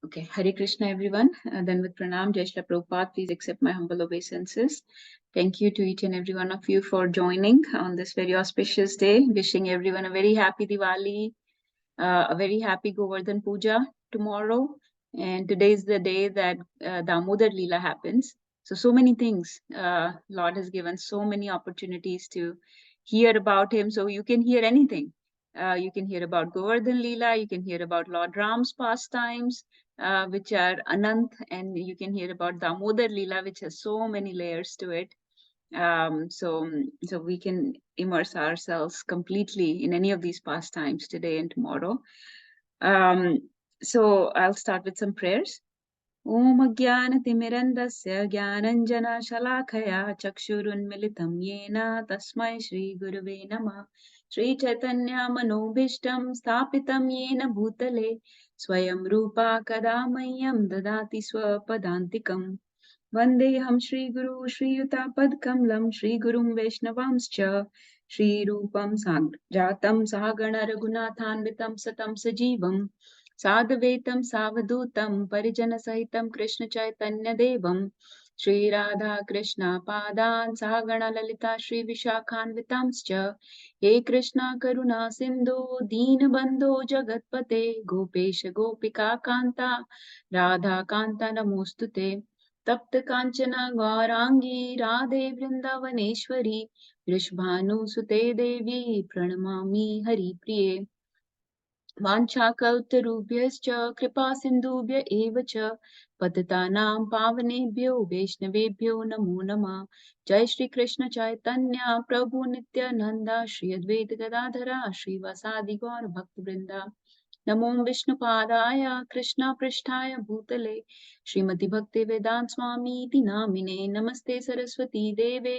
Okay, Hare Krishna everyone. Then with Pranam, Jai Shri Prabhupada, please accept my humble obeisances. Thank you to each and every one of you for joining on this very auspicious day. Wishing everyone a very happy Diwali, a very happy Govardhan Puja tomorrow. And today is the day that Damodar Lila happens. So many things. Lord has given so many opportunities to hear about him. So you can hear anything. You can hear about Govardhan Lila, you can hear about Lord Ram's pastimes, which are Anant, and you can hear about Damodar Lila, which has so many layers to it. So we can immerse ourselves completely in any of these pastimes today and tomorrow. Um, so I'll start with some prayers. Om Ajnanatimirandasya Jnananjana Chakshurunmilitam Yena Tasmai Shri Gurave Namah. Shri Chaitanya Manobhishtam Sthapitam Yena Bhutale Swayam Rupa Kadamayam Dadati Swapadantikam. Vandeham Shri Guru Shri Yutapadkamlam Shri Gurum Vaishnavamscha Shri Rupam Jatam Sahagana Raghunathanvitam Satam Sajivam Sadhvetam Savadutam Parijana Sahitam Krishna Chaitanya Devam Shri Radha Krishna Padan Sahagana Lalita Shri Vishakhanvitamscha He Krishna Karuna Sindhu Deenabandho Jagatpate Gopesha Gopika Kanta Radha Kanta Namostute तप्त कांचना गौरांगी राधे वृंदावनेश्वरी वृषभानुसुते देवी प्रणमामि हरिप्रिये वाञ्छाकल्पतरुभ्यश्च कृपा सिन्धुभ्य एव च पतितानां पावनेभ्यो वैष्णवेभ्यो नमो नमः जय श्री कृष्ण चैतन्य प्रभु नित्यानंद श्री अद्वैत गदाधरा श्रीवासादि गौर भक्तवृंदा नमो विष्णुपादाय कृष्ण पृष्ठाय भूतले श्रीमति भक्ति वेदांत स्वामी इति नामिने नमस्ते सरस्वती देवे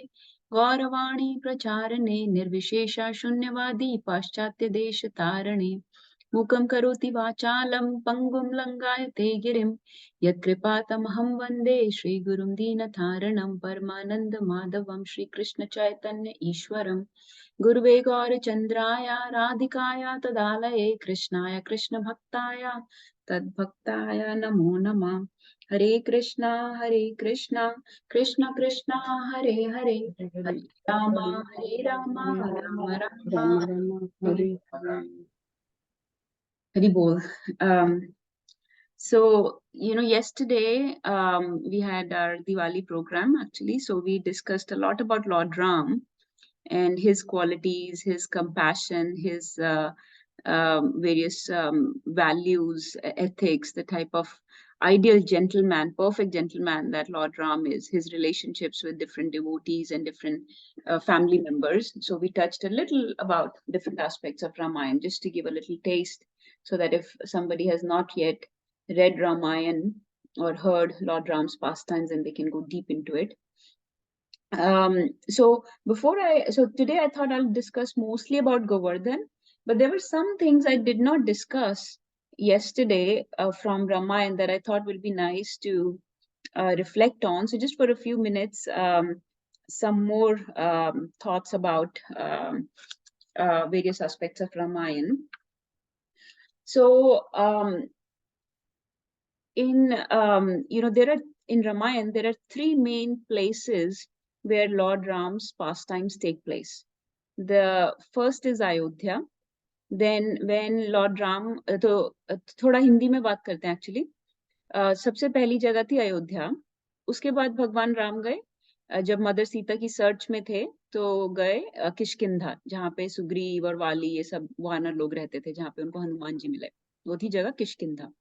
गौरवाणी प्रचारणे निर्विशेषा शून्यवादी पाश्चात्य देश तारणे मूकं करोति वाचालं पंगुं लंघयते गिरिं यत्कृपातमहं वन्दे श्रीगुरुं दीनतारणं परमानंद माधवं श्रीकृष्ण चैतन्य ईश्वरं गुरुवे गौरचन्द्राय राधिकाय तदालये कृष्णाय कृष्णभक्ताय तद्भक्ताय नमो नमः हरे कृष्णा कृष्ण कृष्ण हरे हरे हरे राम राम राम हरे Hari Bol. So, yesterday we had our Diwali program actually. So we discussed a lot about Lord Ram and his qualities, his compassion, his various values, ethics, the type of ideal gentleman, perfect gentleman that Lord Ram is, his relationships with different devotees and different family members. So we touched a little about different aspects of Ramayana just to give a little taste so that if somebody has not yet read Ramayana or heard Lord Ram's pastimes, then they can go deep into it. So today I thought I'll discuss mostly about Govardhan, but there were some things I did not discuss yesterday from Ramayana that I thought will be nice to reflect on. So just for a few minutes, some more thoughts about various aspects of Ramayana. So in Ramayana there are three main places where Lord Ram's pastimes take place. The first is Ayodhya. Then when Lord Ram, तो थोड़ा हिंदी में बात करते हैं actually. सबसे पहली जगह थी अयोध्या. उसके बाद भगवान राम गए, जब मदर सीता की सर्च में थे तो गए किष्किंधा, जहाँ पे सुग्रीव और वाली ये सब वानर लोग रहते थे, जहाँ पे उनको हनुमान जी मिले. वो थी जगह Kishkindha.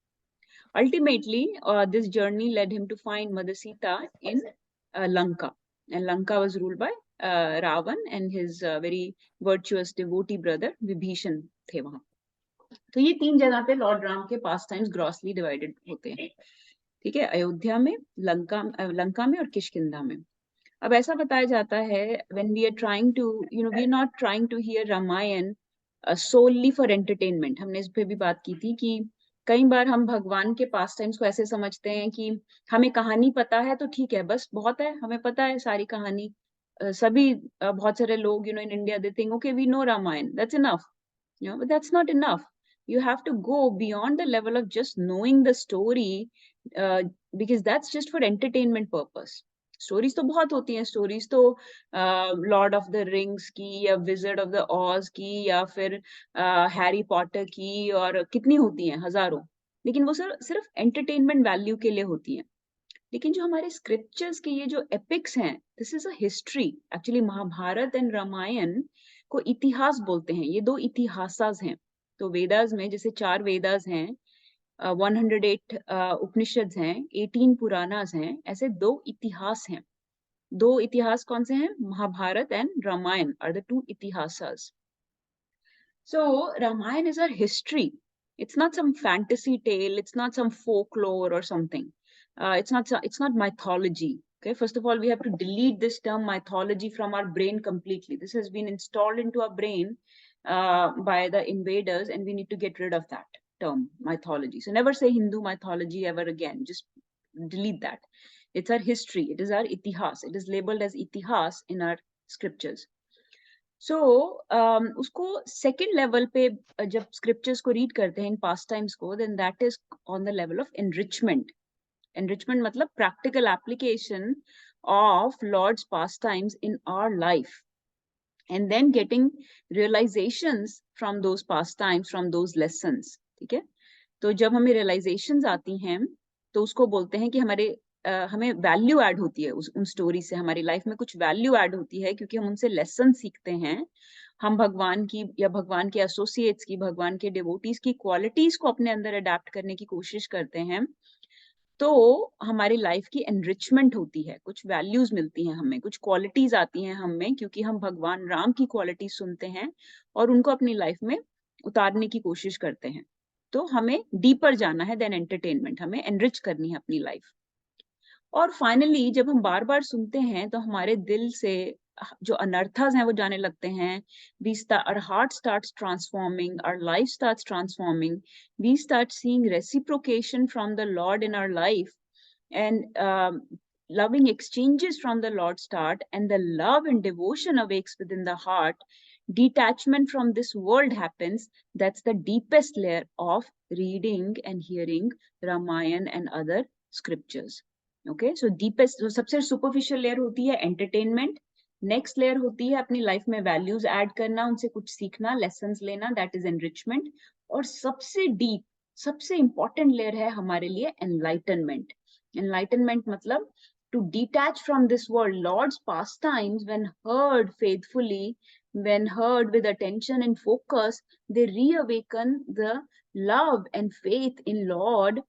Ultimately, this journey led him to find Mother Sita in Lanka. And Lanka was ruled by Ravan and his very virtuous devotee brother Vibhishan थे वहाँ. तो ये तीन जगह पे लॉर्ड राम के पास टाइम्स ग्रॉसली डिवाइडेड होते हैं. ठीक है, अयोध्या में, लंका में और किष्किंधा में. अब ऐसा बताया जाता है, when we are trying to, we are not trying to hear Ramayan solely for entertainment. हमने इस पे भी बात की थी कि कई बार हम भगवान के पास टाइम्स को ऐसे समझते हैं कि हमें कहानी पता है तो ठीक है, बस बहुत है, हमें पता है सारी कहानी. सभी बहुत सारे लोग in India they think okay we know Ramayan, that's enough, but that's not enough. You have to go beyond the level of just knowing the story, because that's just for entertainment purpose. Stories तो बहुत होती हैं, stories तो Lord of the rings की या wizard of the ऑज की या फिर हैरी पॉटर की, और कितनी होती हैं, हजारों, लेकिन वो सिर्फ एंटरटेनमेंट वैल्यू के लिए होती हैं। लेकिन जो हमारे स्क्रिप्चर्स के ये जो एपिक्स हैं, this is a history. Actually Mahabharat and Ramayan को इतिहास बोलते हैं, ये दो इतिहासास हैं। तो वेदास में जैसे 4 वेदास हैं, 108 उपनिषद हैं, 18 पुराणास हैं, ऐसे 2 इतिहास हैं। 2 इतिहास कौन से हैं? Mahabharat and Ramayan are the 2 itihasas. So Ramayana is our history. It's not some fantasy tale. It's not some folklore or something. It's not mythology. Okay, first of all, we have to delete this term mythology from our brain completely. This has been installed into our brain by the invaders, and we need to get rid of that term mythology. So never say Hindu mythology ever again. Just delete that. It's our history. It is our itihas. It is labeled as itihas in our scriptures. So उसको second level पे जब scriptures को read करते हैं in pastimes को, then that is on the level of enrichment. Enrichment मतलब practical application of Lord's pastimes in our life, and then getting realizations from those pastimes, from those lessons. ठीक है, तो जब हमें realizations आती हैं तो उसको बोलते हैं कि हमें वैल्यू ऐड होती है उन स्टोरी से, हमारी लाइफ में कुछ वैल्यू ऐड होती है क्योंकि हम उनसे लेसन सीखते हैं। हम भगवान की या भगवान के एसोसिएट्स की, भगवान के डिवोटीज की क्वालिटीज को अपने अंदर अडेप्ट करने की कोशिश करते हैं, तो हमारी लाइफ की एनरिचमेंट होती है, कुछ वैल्यूज मिलती हैं हमें, कुछ क्वालिटीज आती हैं हमें, क्योंकि हम भगवान राम की क्वालिटीज सुनते हैं और उनको अपनी लाइफ में उतारने की कोशिश करते हैं। तो हमें डीपर जाना है देन एंटरटेनमेंट, हमें एनरिच करनी है अपनी लाइफ। और फाइनली जब हम बार बार सुनते हैं तो हमारे दिल से जो अनर्थास हैं वो जाने लगते हैं. our heart starts transforming, our life starts transforming, we start seeing reciprocation from the Lord in our life, and loving exchanges from the Lord start, and the love and devotion awakes within the heart. Detachment from this world happens. That's the deepest layer of reading and hearing Ramayana and other scriptures. Okay, so deepest, so सबसे superficial layer होती है entertainment. Next layer होती है अपनी life में values add करना, उनसे कुछ सीखना, लेसन्स लेना, दैट इज एनरिचमेंट. और सबसे डीप, सबसे इंपॉर्टेंट लेयर है हमारे लिए एनलाइटनमेंट. एनलाइटनमेंट मतलब to detach from this world. Lord's pastimes, when heard faithfully, when heard with attention and focus, they reawaken the love and faith in Lord.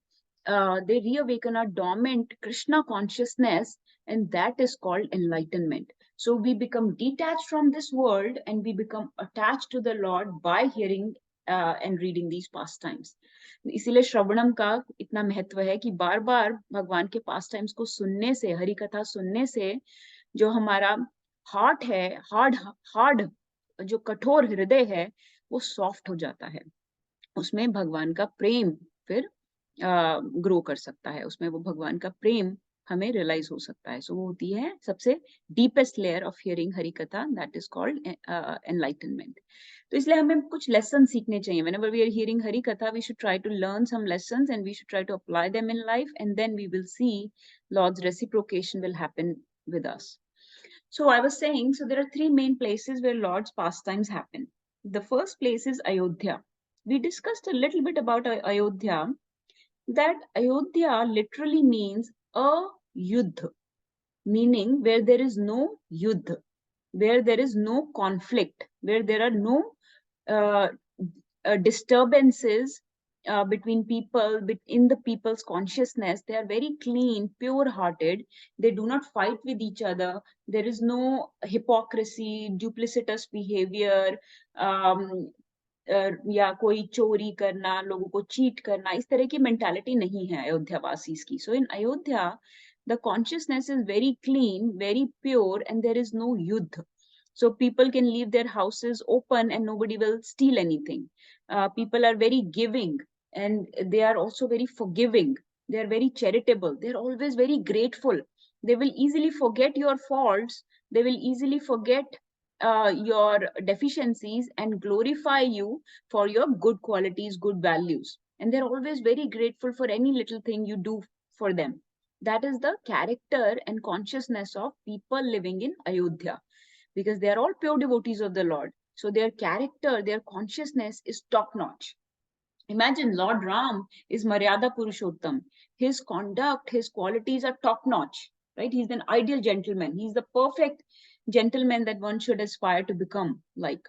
They reawaken our dormant Krishna consciousness, and that is called enlightenment. So we become detached from this world and we become attached to the Lord by hearing and reading these pastimes. इसीलिए श्रवणम का इतना महत्व है कि बार बार भगवान के pastimes को सुनने से, हरि कथा सुनने से, जो हमारा हार्ट है, हार्ड जो कठोर हृदय है, वो सॉफ्ट हो जाता है. उसमें भगवान का प्रेम फिर ग्रो कर सकता है, उसमें वो भगवान का प्रेम हमें रियलाइज हो सकता है. सो वो होती है सबसे deepest layer of hearing Hari कथा, दैट इज कॉल्ड एनलाइटनमेंट. तो इसलिए हमें कुछ लेसन सीखने चाहिए. Whenever we are hearing Hari katha, we should try to learn some lessons and we should try to apply them in life, and then we will see Lord's reciprocation will happen with us. So I was saying, so there are 3 main places where Lord's pastimes happen. The first place is Ayodhya. We discussed a little bit about Ayodhya, that Ayodhya literally means a yuddh, meaning where there is no yuddh, where there is no conflict, where there are no uh, disturbances between people, in the people's consciousness. They are very clean, pure-hearted. They do not fight with each other. There is no hypocrisy, duplicitous behavior, या कोई चोरी करना, लोगों को cheat करना, इस तरह की मेंटालिटी नहीं है अयोध्या वासी की. सो इन Ayodhya the consciousness is very clean, very pure, and there is no yuddh. So people can leave their houses open and nobody will steal anything. People are very giving and they are also very forgiving. They are very charitable. They are always very grateful. They will easily forget your faults. They will easily forget your deficiencies and glorify you for your good qualities, good values. And they're always very grateful for any little thing you do for them. That is the character and consciousness of people living in Ayodhya, because they are all pure devotees of the Lord. So their character, their consciousness is top notch. Imagine Lord Ram is Maryada Purushottam. His conduct, his qualities are top notch, right? He's an ideal gentleman. He's the perfect gentleman that one should aspire to become. Like,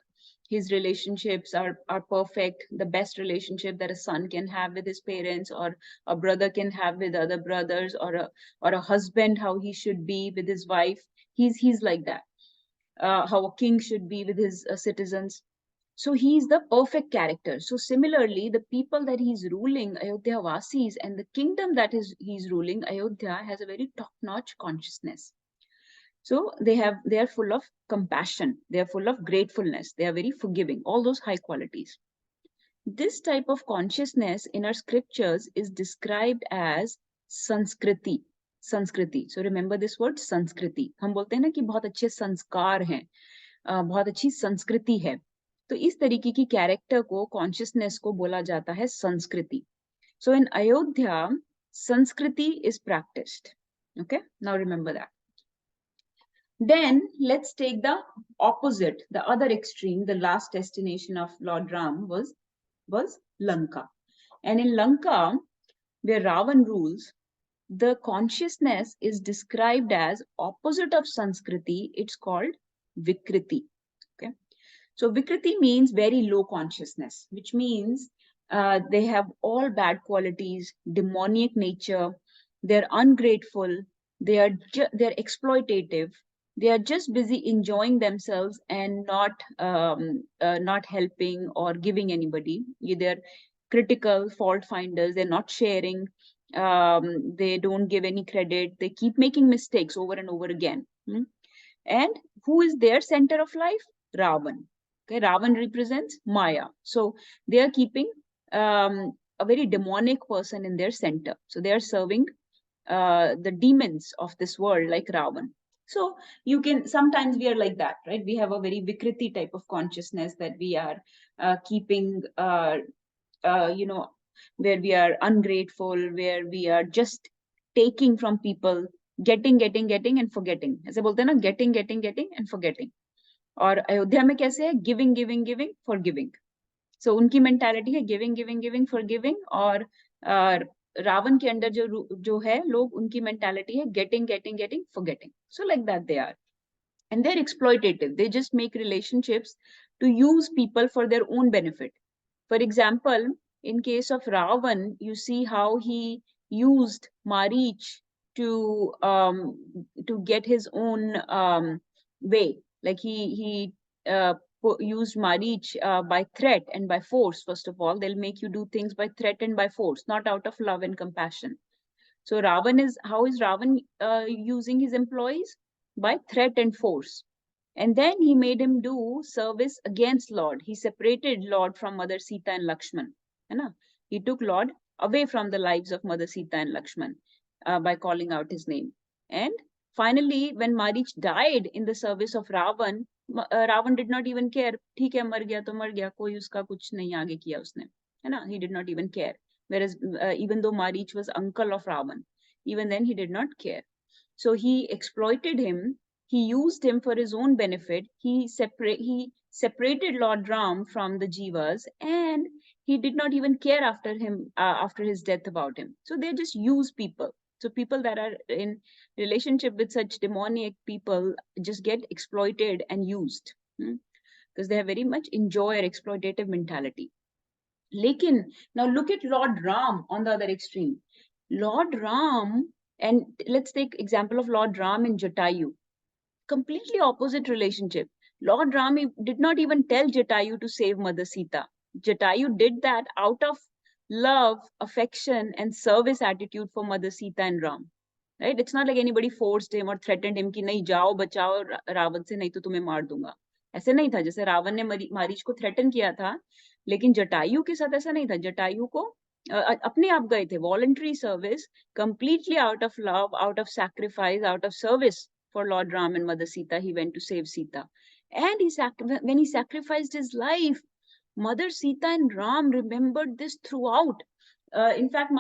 his relationships are perfect, the best relationship that a son can have with his parents, or a brother can have with other brothers, or a husband, how he should be with his wife. He's like that. How a king should be with his citizens. So he's the perfect character. So similarly, the people that he's ruling, Ayodhya Vasis, and the kingdom that he's ruling, Ayodhya, has a very top-notch consciousness. So they are full of compassion, they are full of gratefulness, they are very forgiving, all those high qualities. This type of consciousness in our scriptures is described as Sanskriti. Sanskriti. So remember this word Sanskriti. हम बोलते हैं ना कि बहुत अच्छे संस्कार हैं, बहुत अच्छी संस्कृति है. तो इस तरीके की कैरेक्टर को, कॉन्शियसनेस को बोला जाता है संस्कृति. So in Ayodhya, Sanskriti is practiced. Okay, now remember that. Then let's take the opposite, the other extreme. The last destination of Lord Ram was Lanka. And in Lanka, where Ravan rules, the consciousness is described as opposite of Sanskriti. It's called Vikriti. Okay, so Vikriti means very low consciousness, which means they have all bad qualities, demoniac nature. They're ungrateful. They're exploitative. They are just busy enjoying themselves and not helping or giving anybody. They're critical, fault finders. They're not sharing. They don't give any credit. They keep making mistakes over and over again. And who is their center of life? Ravan. Okay, Ravan represents Maya. So they are keeping a very demonic person in their center. So they are serving the demons of this world, like Ravan. So you can, sometimes we are like that, right? We have a very Vikriti type of consciousness that we are keeping, where we are ungrateful, where we are just taking from people, getting and forgetting. ऐसे बोलते हैं ना, getting and forgetting. और अयोध्या में कैसे है? Giving, forgiving. So उनकी mentality है giving, forgiving. और रावण के अंदर जो है लोग, उनकी mentality है getting, forgetting. So like that they are. And they're exploitative. They just make relationships to use people for their own benefit. For example, in case of Ravan, you see how he used Marich to get his own way. Like he used Marich by threat and by force. First of all, they'll make you do things by threat and by force, not out of love and compassion. So how is Ravan using his employees? By threat and force. And then he made him do service against Lord. He separated Lord from Mother Sita and Lakshman. He took Lord away from the lives of Mother Sita and Lakshman by calling out his name. And finally, when Marich died in the service of Ravan, Ravan did not even care. ठीक है, मर गया तो मर गया, कोई उसका कुछ नहीं आगे किया उसने, है ना? He did not even care. Whereas even though Marich was uncle of Ravan, even then he did not care. So he exploited him. He used him for his own benefit. He separated Lord Ram from the Jivas, and he did not even care after his death about him. So they just use people. So people that are in relationship with such demoniac people just get exploited and used, because they have very much enjoy or exploitative mentality. Lekin, now look at Lord Ram on the other extreme. Lord Ram, and let's take example of Lord Ram and Jatayu. Completely opposite relationship. Lord Ram did not even tell Jatayu to save Mother Sita. Jatayu did that out of love, affection, and service attitude for Mother Sita and Ram. Right? It's not like anybody forced him or threatened him कि नहीं जाओ बचाओ रावण से, नहीं तो तुम्हें मार दूंगा. ऐसे नहीं था. जैसे रावण ने मारीच को थ्रेटन किया था, लेकिन जटायु के साथ ऐसा नहीं था. जटायु को अपने आप गए थे, voluntary service, completely out of love, out of sacrifice, out of service for Lord Ram and Mother Sita. He went to save Sita. And when he sacrificed his life, Mother Sita and Ram remembered this throughout. In fact,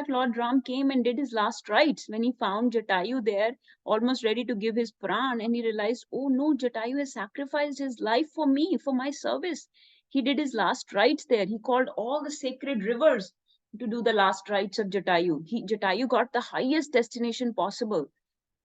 Lord Ram came and did his last rites when he found Jatayu there, almost ready to give his pran, and he realized, oh no, Jatayu has sacrificed his life for me, for my service. He did his last rites there. He called all the sacred rivers to do the last rites of Jatayu. Jatayu got the highest destination possible.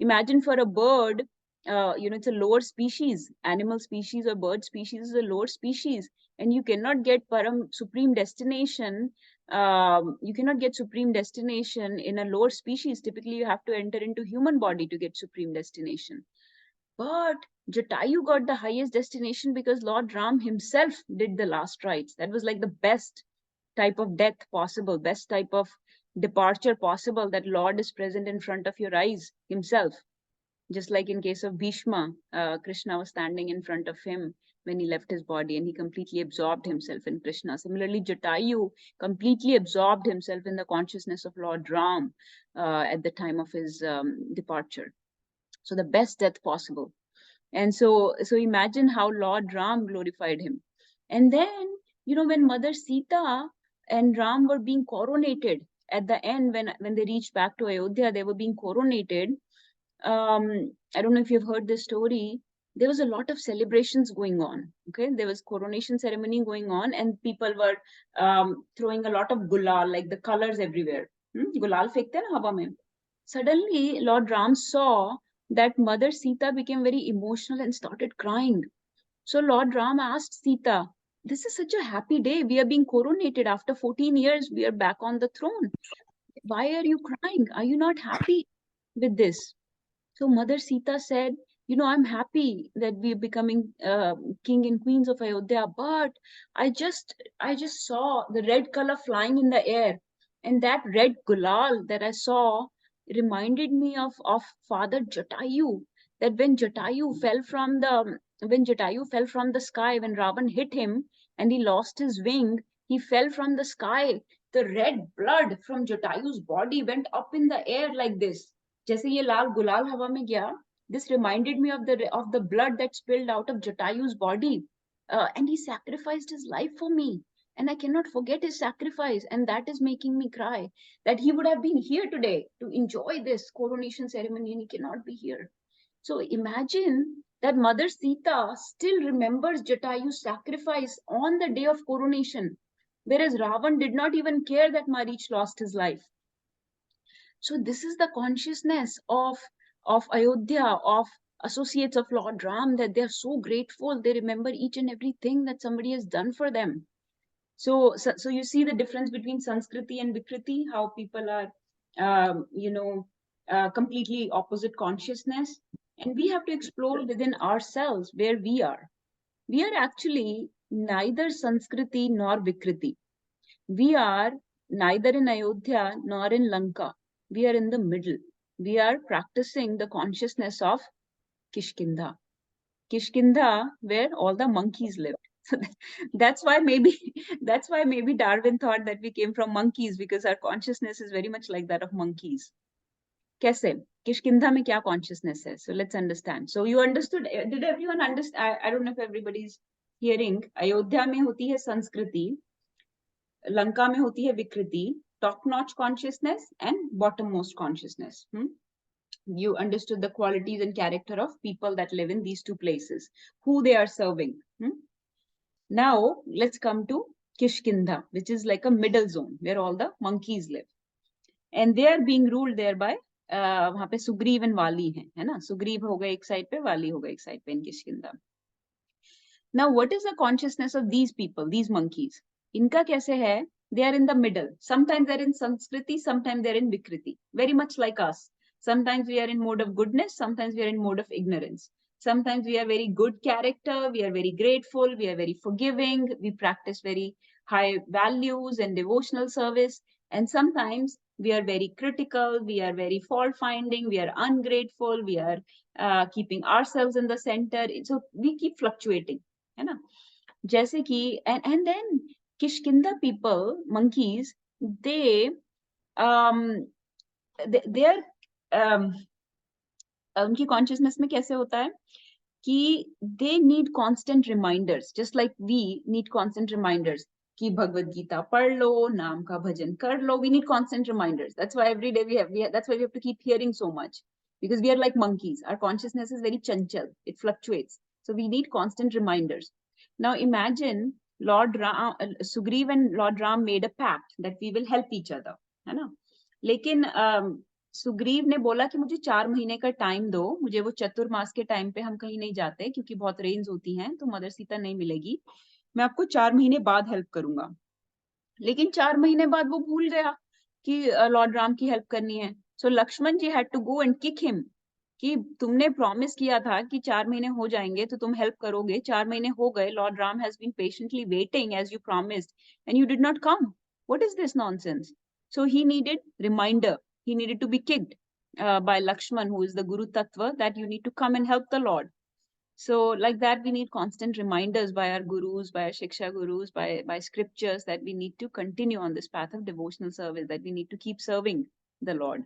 Imagine for a bird, it's a lower species, animal species or bird species is a lower species, and you cannot get param supreme destination. You cannot get supreme destination in a lower species. Typically, you have to enter into human body to get supreme destination. But Jatayu got the highest destination because Lord Ram himself did the last rites. That was like the best type of death possible, best type of departure possible, that Lord is present in front of your eyes himself. Just like in case of Bhishma, Krishna was standing in front of him when he left his body and he completely absorbed himself in Krishna. Similarly, Jatayu completely absorbed himself in the consciousness of Lord Ram at the time of his departure. So the best death possible. And so imagine how Lord Ram glorified him. And then, when Mother Sita and Ram were being coronated at the end, when they reached back to Ayodhya, they were being coronated. I don't know if you've heard this story. There was a lot of celebrations going on. Okay, there was coronation ceremony going on, and people were throwing a lot of gulal, like the colors everywhere. Gulal fekhte na hawa mein. Suddenly, Lord Ram saw that Mother Sita became very emotional and started crying. So Lord Ram asked Sita, "This is such a happy day. We are being coronated after 14 years. We are back on the throne. Why are you crying? Are you not happy with this?" So Mother Sita said, I'm happy that we're becoming king and queens of Ayodhya, but I just saw the red color flying in the air, and that red gulal that I saw reminded me of Father Jatayu. That when Jatayu fell from the sky, when Ravan hit him and he lost his wing, he fell from the sky. The red blood from Jatayu's body went up in the air like this. जैसे ये लाल गुलाल हवा में गया, this reminded me of the blood that spilled out of Jatayu's body, and he sacrificed his life for me, and I cannot forget his sacrifice, and that is making me cry. That he would have been here today to enjoy this coronation ceremony, and he cannot be here. So imagine that Mother Sita still remembers Jatayu's sacrifice on the day of coronation, whereas Ravan did not even care that Marich lost his life. So this is the consciousness of Ayodhya, of associates of Lord Ram, that they're so grateful. They remember each and everything that somebody has done for them. So you see the difference between Sanskriti and Vikriti, how people are, completely opposite consciousness. And we have to explore within ourselves where we are. We are actually neither Sanskriti nor Vikriti. We are neither in Ayodhya nor in Lanka. We are in the middle. We are practicing the consciousness of Kishkinda. Kishkinda, where all the monkeys live. So that's why maybe Darwin thought that we came from monkeys, because our consciousness is very much like that of monkeys. कैसे? Kishkinda में क्या consciousness है? So let's understand. So you understood? Did everyone understand? I don't know if everybody's hearing. Ayodhya में होती है संस्कृति, Lanka में होती है विकृति, top notch consciousness and bottommost consciousness. You understood the qualities and character of people that live in these two places, who they are serving. Now let's come to Kishkinda, which is like a middle zone where all the monkeys live, and they are being ruled there by वहां पे Sugriva and वाली है ना? सुग्रीव होगा एक side पे, वाली होगा एक साइड पे इन Kishkindha. Now what is the consciousness of these people, these monkeys? इनका कैसे है? They are in the middle. Sometimes they're in Sanskriti, sometimes they're in Vikriti. Very much like us. Sometimes we are in mode of goodness, sometimes we are in mode of ignorance. Sometimes we are very good character, we are very grateful, we are very forgiving, we practice very high values and devotional service. And sometimes we are very critical, we are very fault finding, we are ungrateful, we are keeping ourselves in the center. So we keep fluctuating. है ना? जैसे कि and then Kishkinda people, monkeys, they are उनकी consciousness में कैसे होता है कि they need constant reminders, just like we need constant reminders कि भगवत गीता पढ़ लो, नाम का भजन कर लो. We need constant reminders. That's why every day that's why we have to keep hearing so much, because we are like monkeys. Our consciousness is very chanchal. It fluctuates. So we need constant reminders. Now imagine Lord Ram, Sugriv and Lord Ram made a pact that we will help each other, है ना? लेकिन सुग्रीव ने बोला कि मुझे 4 महीने का time दो, मुझे वो चतुर्मास के टाइम पे हम कहीं नहीं जाते क्योंकि बहुत रेंज होती हैं, तो मदर सीता नहीं मिलेगी, मैं आपको 4 महीने बाद हेल्प करूंगा. लेकिन 4 महीने बाद वो भूल गया कि लॉर्ड राम की हेल्प करनी है. So Lakshman ji had to go and kick him कि तुमने प्रॉमिस किया था कि 4 महीने हो जाएंगे तो तुम हेल्प करोगे. 4 महीने हो गए, Lord Ram has been patiently waiting as you promised and you did not come. What is this nonsense? So he needed reminder. He needed to be kicked by Lakshman, who is the Guru Tattva, that you need to come and help the Lord. So like that, we need constant reminders by our gurus, by our Shiksha gurus, by scriptures, that we need to continue on this path of devotional service, that we need to keep serving the Lord.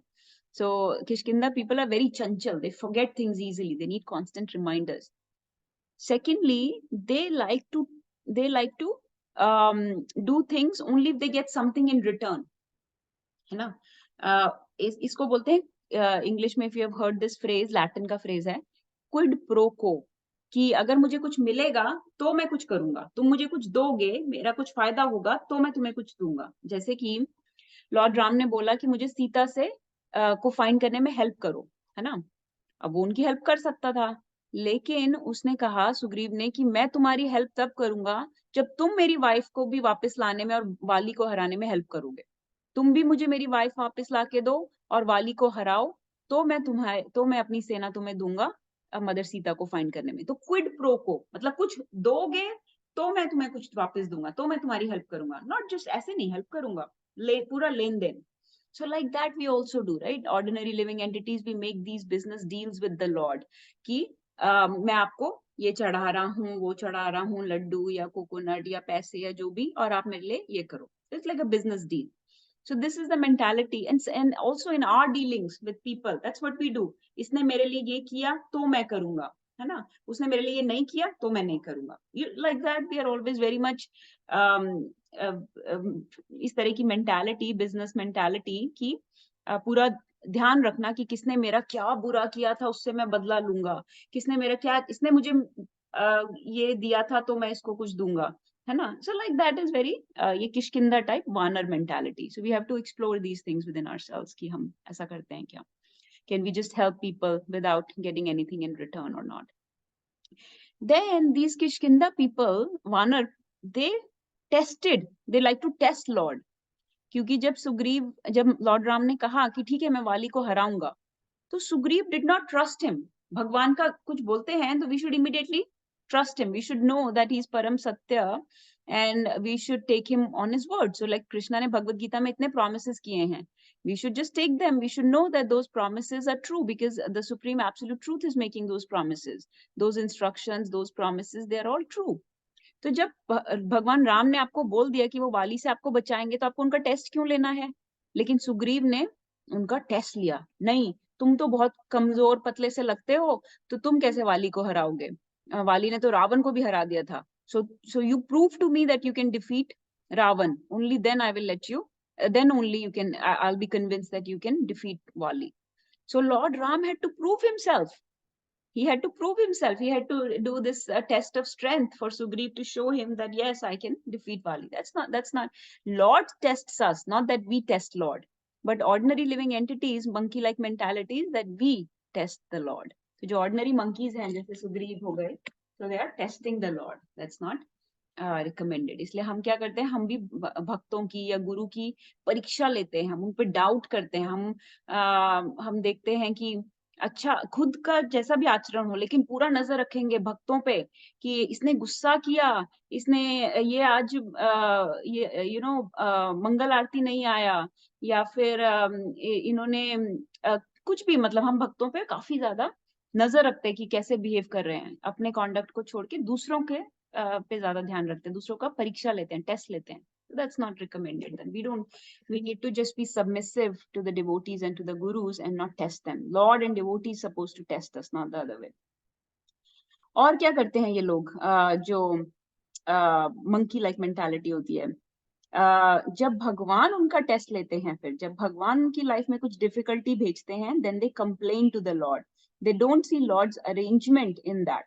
So Kishkinda people are very chanchal. They forget things easily. They need constant reminders. Secondly, they like to do things only if they get something in return. है ना? इसको बोलते हैं English में, if you have heard this phrase, Latin का phrase है quid pro को, कि अगर मुझे कुछ मिलेगा तो मैं कुछ करूंगा, तुम मुझे कुछ दोगे, मेरा कुछ फायदा होगा तो मैं तुम्हें कुछ दूंगा. जैसे कि लॉर्ड राम ने बोला कि मुझे सीता से को फाइंड करने में हेल्प करो, है ना? अब वो उनकी हेल्प कर सकता था, लेकिन उसने कहा, सुग्रीव ने, कि मैं तुम्हारी हेल्प तब करूंगा जब तुम मेरी वाइफ को भी वापस लाने में और वाली को हराने में हेल्प करोगे. तुम भी मुझे मेरी वाइफ वापस ला के दो और वाली को हराओ, तो मैं अपनी सेना तुम्हें दूंगा मदर सीता को फाइंड करने में. तो क्विड प्रो को मतलब कुछ दोगे तो मैं तुम्हें कुछ वापस दूंगा, तो मैं तुम्हारी हेल्प करूंगा. नॉट जस्ट ऐसे नहीं हेल्प करूंगा, पूरा लेन then. So like that we also do, right? Ordinary living entities, we make these business deals with the Lord कि मैं आपको ये चढ़ा रहा हूँ, वो चढ़ा रहा हूँ, लड्डू या कोकोनट या पैसे या जो भी, और आप मेरे लिए ये करो. It's like a business deal. So this is the mentality, and also in our dealings with people, that's what we do. इसने मेरे लिए ये किया तो मैं करूंगा, है ना? उसने मेरे लिए ये नहीं किया तो मैं नहीं करूंगा. Like that we are always very much इस तरह की मेंटालिटी, बिजनेस मेंटालिटी की पूरा ध्यान रखना कि किसने मेरा क्या बुरा किया था उससे मैं बदला लूंगा, किसने मेरा क्या, इसने मुझे ये दिया था तो मैं इसको कुछ दूंगा, है ना? So like that is very ये किष्किंधा टाइप वानर mentality. So we have to explore these things within ourselves कि हम ऐसा करते हैं क्या? Can we just help people without getting anything in return or not? Then these Kishkinda people, Vanar, they like to test Lord. क्योंकि जब Lord Ram ने कहा कि ठीक है मैं वाली को हराऊंगा, तो Sugriv did not trust him. भगवान का कुछ बोलते हैं तो we should immediately trust him. We should know that he's param satya and we should take him on his word. So like Krishna ने भगवत गीता में इतने promises किए हैं, we should just take them. We should know that those promises are true because the supreme absolute truth is making those promises. Those instructions, those promises, they are all true. तो जब भगवान राम ने आपको बोल दिया कि वो वाली से आपको बचाएंगे, तो आपको उनका टेस्ट क्यों लेना है? लेकिन सुग्रीव ने उनका टेस्ट लिया. नहीं, तुम तो बहुत कमजोर पतले से लगते हो, तो तुम कैसे वाली को हराओगे? वाली ने तो रावण को भी हरा दिया था. So you prove to me that you can defeat Ravan. Only then I will let you. Then only you can. I'll be convinced that you can defeat Wali. So Lord Ram had to prove himself. He had to prove himself. He had to do this test of strength for Sugriv to show him that yes, I can defeat Vali. That's not. Lord tests us, not that we test Lord. But ordinary living entities, monkey-like mentalities, that we test the Lord. So जो ordinary monkeys हैं, जैसे सुग्रीव हो गए, so they are testing the Lord. That's not recommended. इसलिए हम क्या करते हैं, हम भी भक्तों की या गुरु की परीक्षा लेते हैं, हम उन पर डाउट करते हैं, हम देखते हैं कि अच्छा खुद का जैसा भी आचरण हो, लेकिन पूरा नजर रखेंगे भक्तों पे कि इसने गुस्सा किया, इसने ये आज ये मंगल आरती नहीं आया, या फिर इन्होंने कुछ भी, मतलब हम भक्तों पे काफी ज्यादा नजर रखते हैं कि कैसे बिहेव कर रहे हैं. अपने कॉन्डक्ट को छोड़ के दूसरों के पे ज्यादा ध्यान रखते हैं, दूसरों का परीक्षा लेते हैं, टेस्ट लेते हैं. That's not recommended. Then we need to just be submissive to the devotees and to the gurus and not test them. Lord and devotee is supposed to test us, not the other way. और क्या करते हैं ये लोग जो monkey like mentality होती है, जब भगवान उनका टेस्ट लेते हैं, फिर जब भगवान उनकी लाइफ में कुछ डिफिकल्टी भेजते हैं, then they complain to the Lord. They don't see Lord's arrangement in that,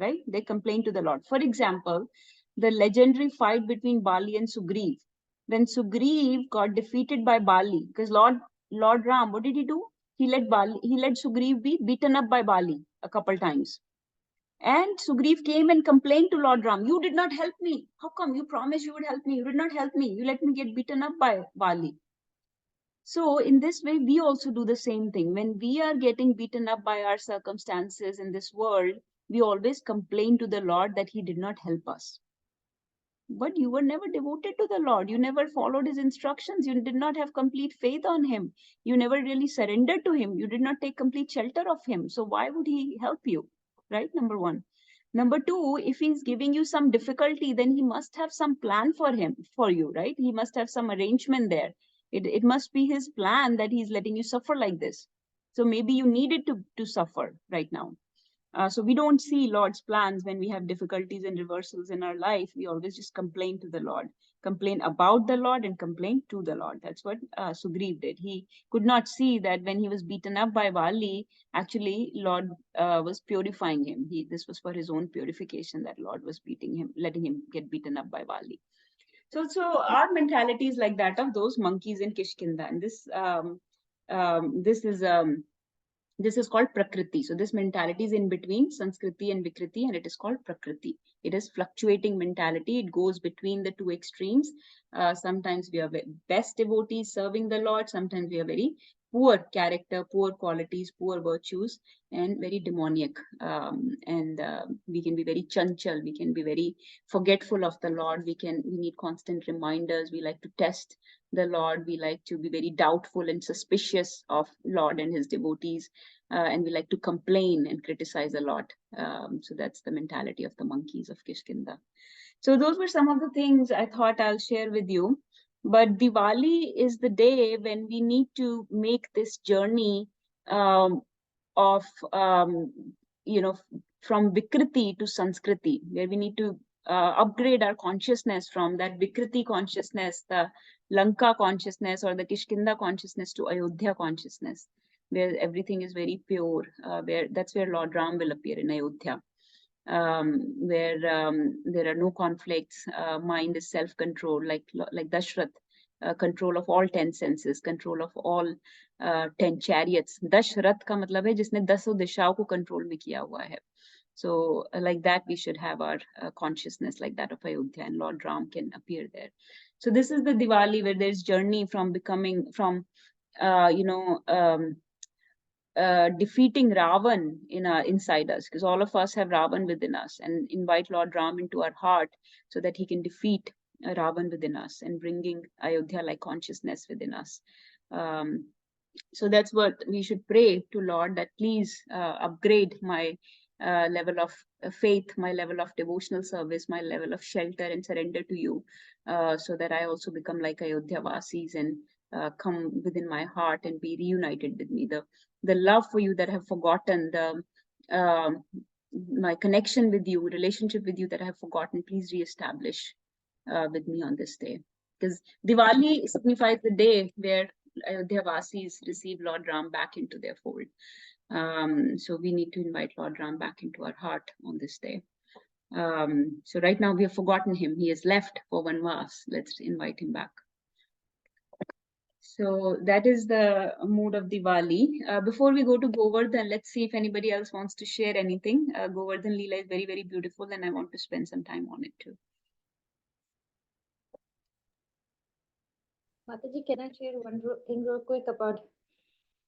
right? They complain to the Lord. For example, the legendary fight between Bali and Sugriv. When Sugriv got defeated by Bali, because Lord Ram, what did he do? He let Sugriv be beaten up by Bali a couple times. And Sugriv came and complained to Lord Ram, you did not help me. How come? You promised you would help me. You did not help me. You let me get beaten up by Bali. So in this way, we also do the same thing. When we are getting beaten up by our circumstances in this world, we always complain to the Lord that he did not help us. But you were never devoted to the Lord. You never followed his instructions. You did not have complete faith on him. You never really surrendered to him. You did not take complete shelter of him. So why would he help you? Right? Number one. Number two, if he's giving you some difficulty, then he must have some plan for you, right? He must have some arrangement there. It must be his plan that he's letting you suffer like this. So maybe you needed to suffer right now. So we don't see Lord's plans when we have difficulties and reversals in our life. We always just complain to the Lord, complain about the Lord and complain to the Lord. That's what Sugriv did. He could not see that when he was beaten up by Bali, actually Lord was purifying him. This was for his own purification that Lord was beating him, letting him get beaten up by Bali. So our mentality is like that of those monkeys in Kishkinda. And this is called Prakriti. So this mentality is in between Sanskriti and Vikriti, and it is called Prakriti. It is fluctuating mentality. It goes between the two extremes. Sometimes we are best devotees serving the Lord. Sometimes we are very poor character, poor qualities, poor virtues, and very demoniac. We can be very chanchal. We can be very forgetful of the Lord. We need constant reminders. We like to test the Lord. We like to be very doubtful and suspicious of Lord and his devotees. And we like to complain and criticize a lot. So that's the mentality of the monkeys of Kishkinda. So those were some of the things I thought I'll share with you. But Diwali is the day when we need to make this journey of, from Vikriti to Sanskriti, where we need to upgrade our consciousness from that Vikriti consciousness, the Lanka consciousness or the Kishkinda consciousness to Ayodhya consciousness, where everything is very pure, that's where Lord Ram will appear in Ayodhya, where there are no conflicts, mind is self-controlled, like Dashrath, control of all 10 senses, control of all 10 chariots. Dashrath का मतलब है जिसने 10 दिशाओं को control में किया हुआ है. So like that, we should have our consciousness like that of Ayodhya, and Lord Ram can appear there. So this is the Diwali where there's journey from defeating Ravan inside us, because all of us have Ravan within us, and invite Lord Ram into our heart so that he can defeat Ravan within us and bringing Ayodhya-like consciousness within us. So that's what we should pray to Lord, that please upgrade my level of faith, my level of devotional service, my level of shelter and surrender to you, so that I also become like Ayodhya Vasis and come within my heart and be reunited with me. The love for you that I have forgotten, my connection with you, relationship with you that I have forgotten, please reestablish with me on this day. Because Diwali signifies the day where Ayodhya Vasis receive Lord Ram back into their fold. So we need to invite Lord Ram back into our heart on this day. So right now we have forgotten him. He has left for Vanvas. Let's invite him back. So that is the mood of Diwali. Before we go to Govardhan, let's see if anybody else wants to share anything. Govardhan Lila is very, very beautiful, and I want to spend some time on it too. Mataji, can I share one thing real quick about?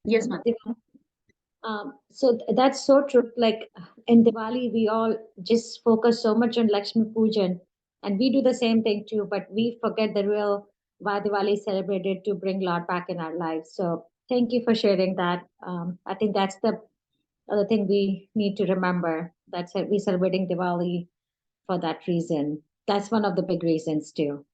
Yes, ma'am. So that's so true. Like in Diwali, we all just focus so much on Lakshmi Pujan, and we do the same thing too, but we forget the real why Diwali is celebrated, to bring Lord back in our lives. So thank you for sharing that. I think that's the other thing we need to remember. That's it. We're celebrating Diwali for that reason. That's one of the big reasons too.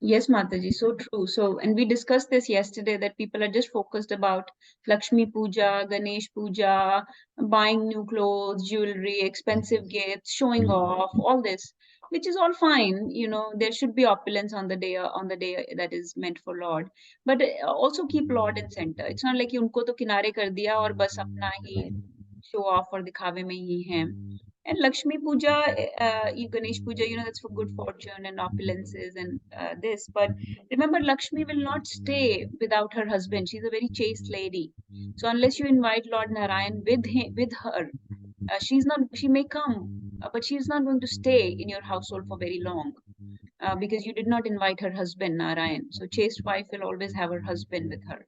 Yes, Mataji, so true. So, and we discussed this yesterday that people are just focused about Lakshmi Puja, Ganesh Puja, buying new clothes, jewelry, expensive gifts, showing off, all this, which is all fine. You know, there should be opulence on the day that is meant for Lord, but also keep Lord in center. It's not like कि उनको तो किनारे कर दिया और बस अपना ही show off और दिखावे में ही हैं. And Lakshmi Puja, Ganesh Puja, you know, that's for good fortune and opulences and this. But remember, Lakshmi will not stay without her husband. She's a very chaste lady. So unless you invite Lord Narayan with her, she may come, but she's not going to stay in your household for very long. Because you did not invite her husband Narayan. So chaste wife will always have her husband with her.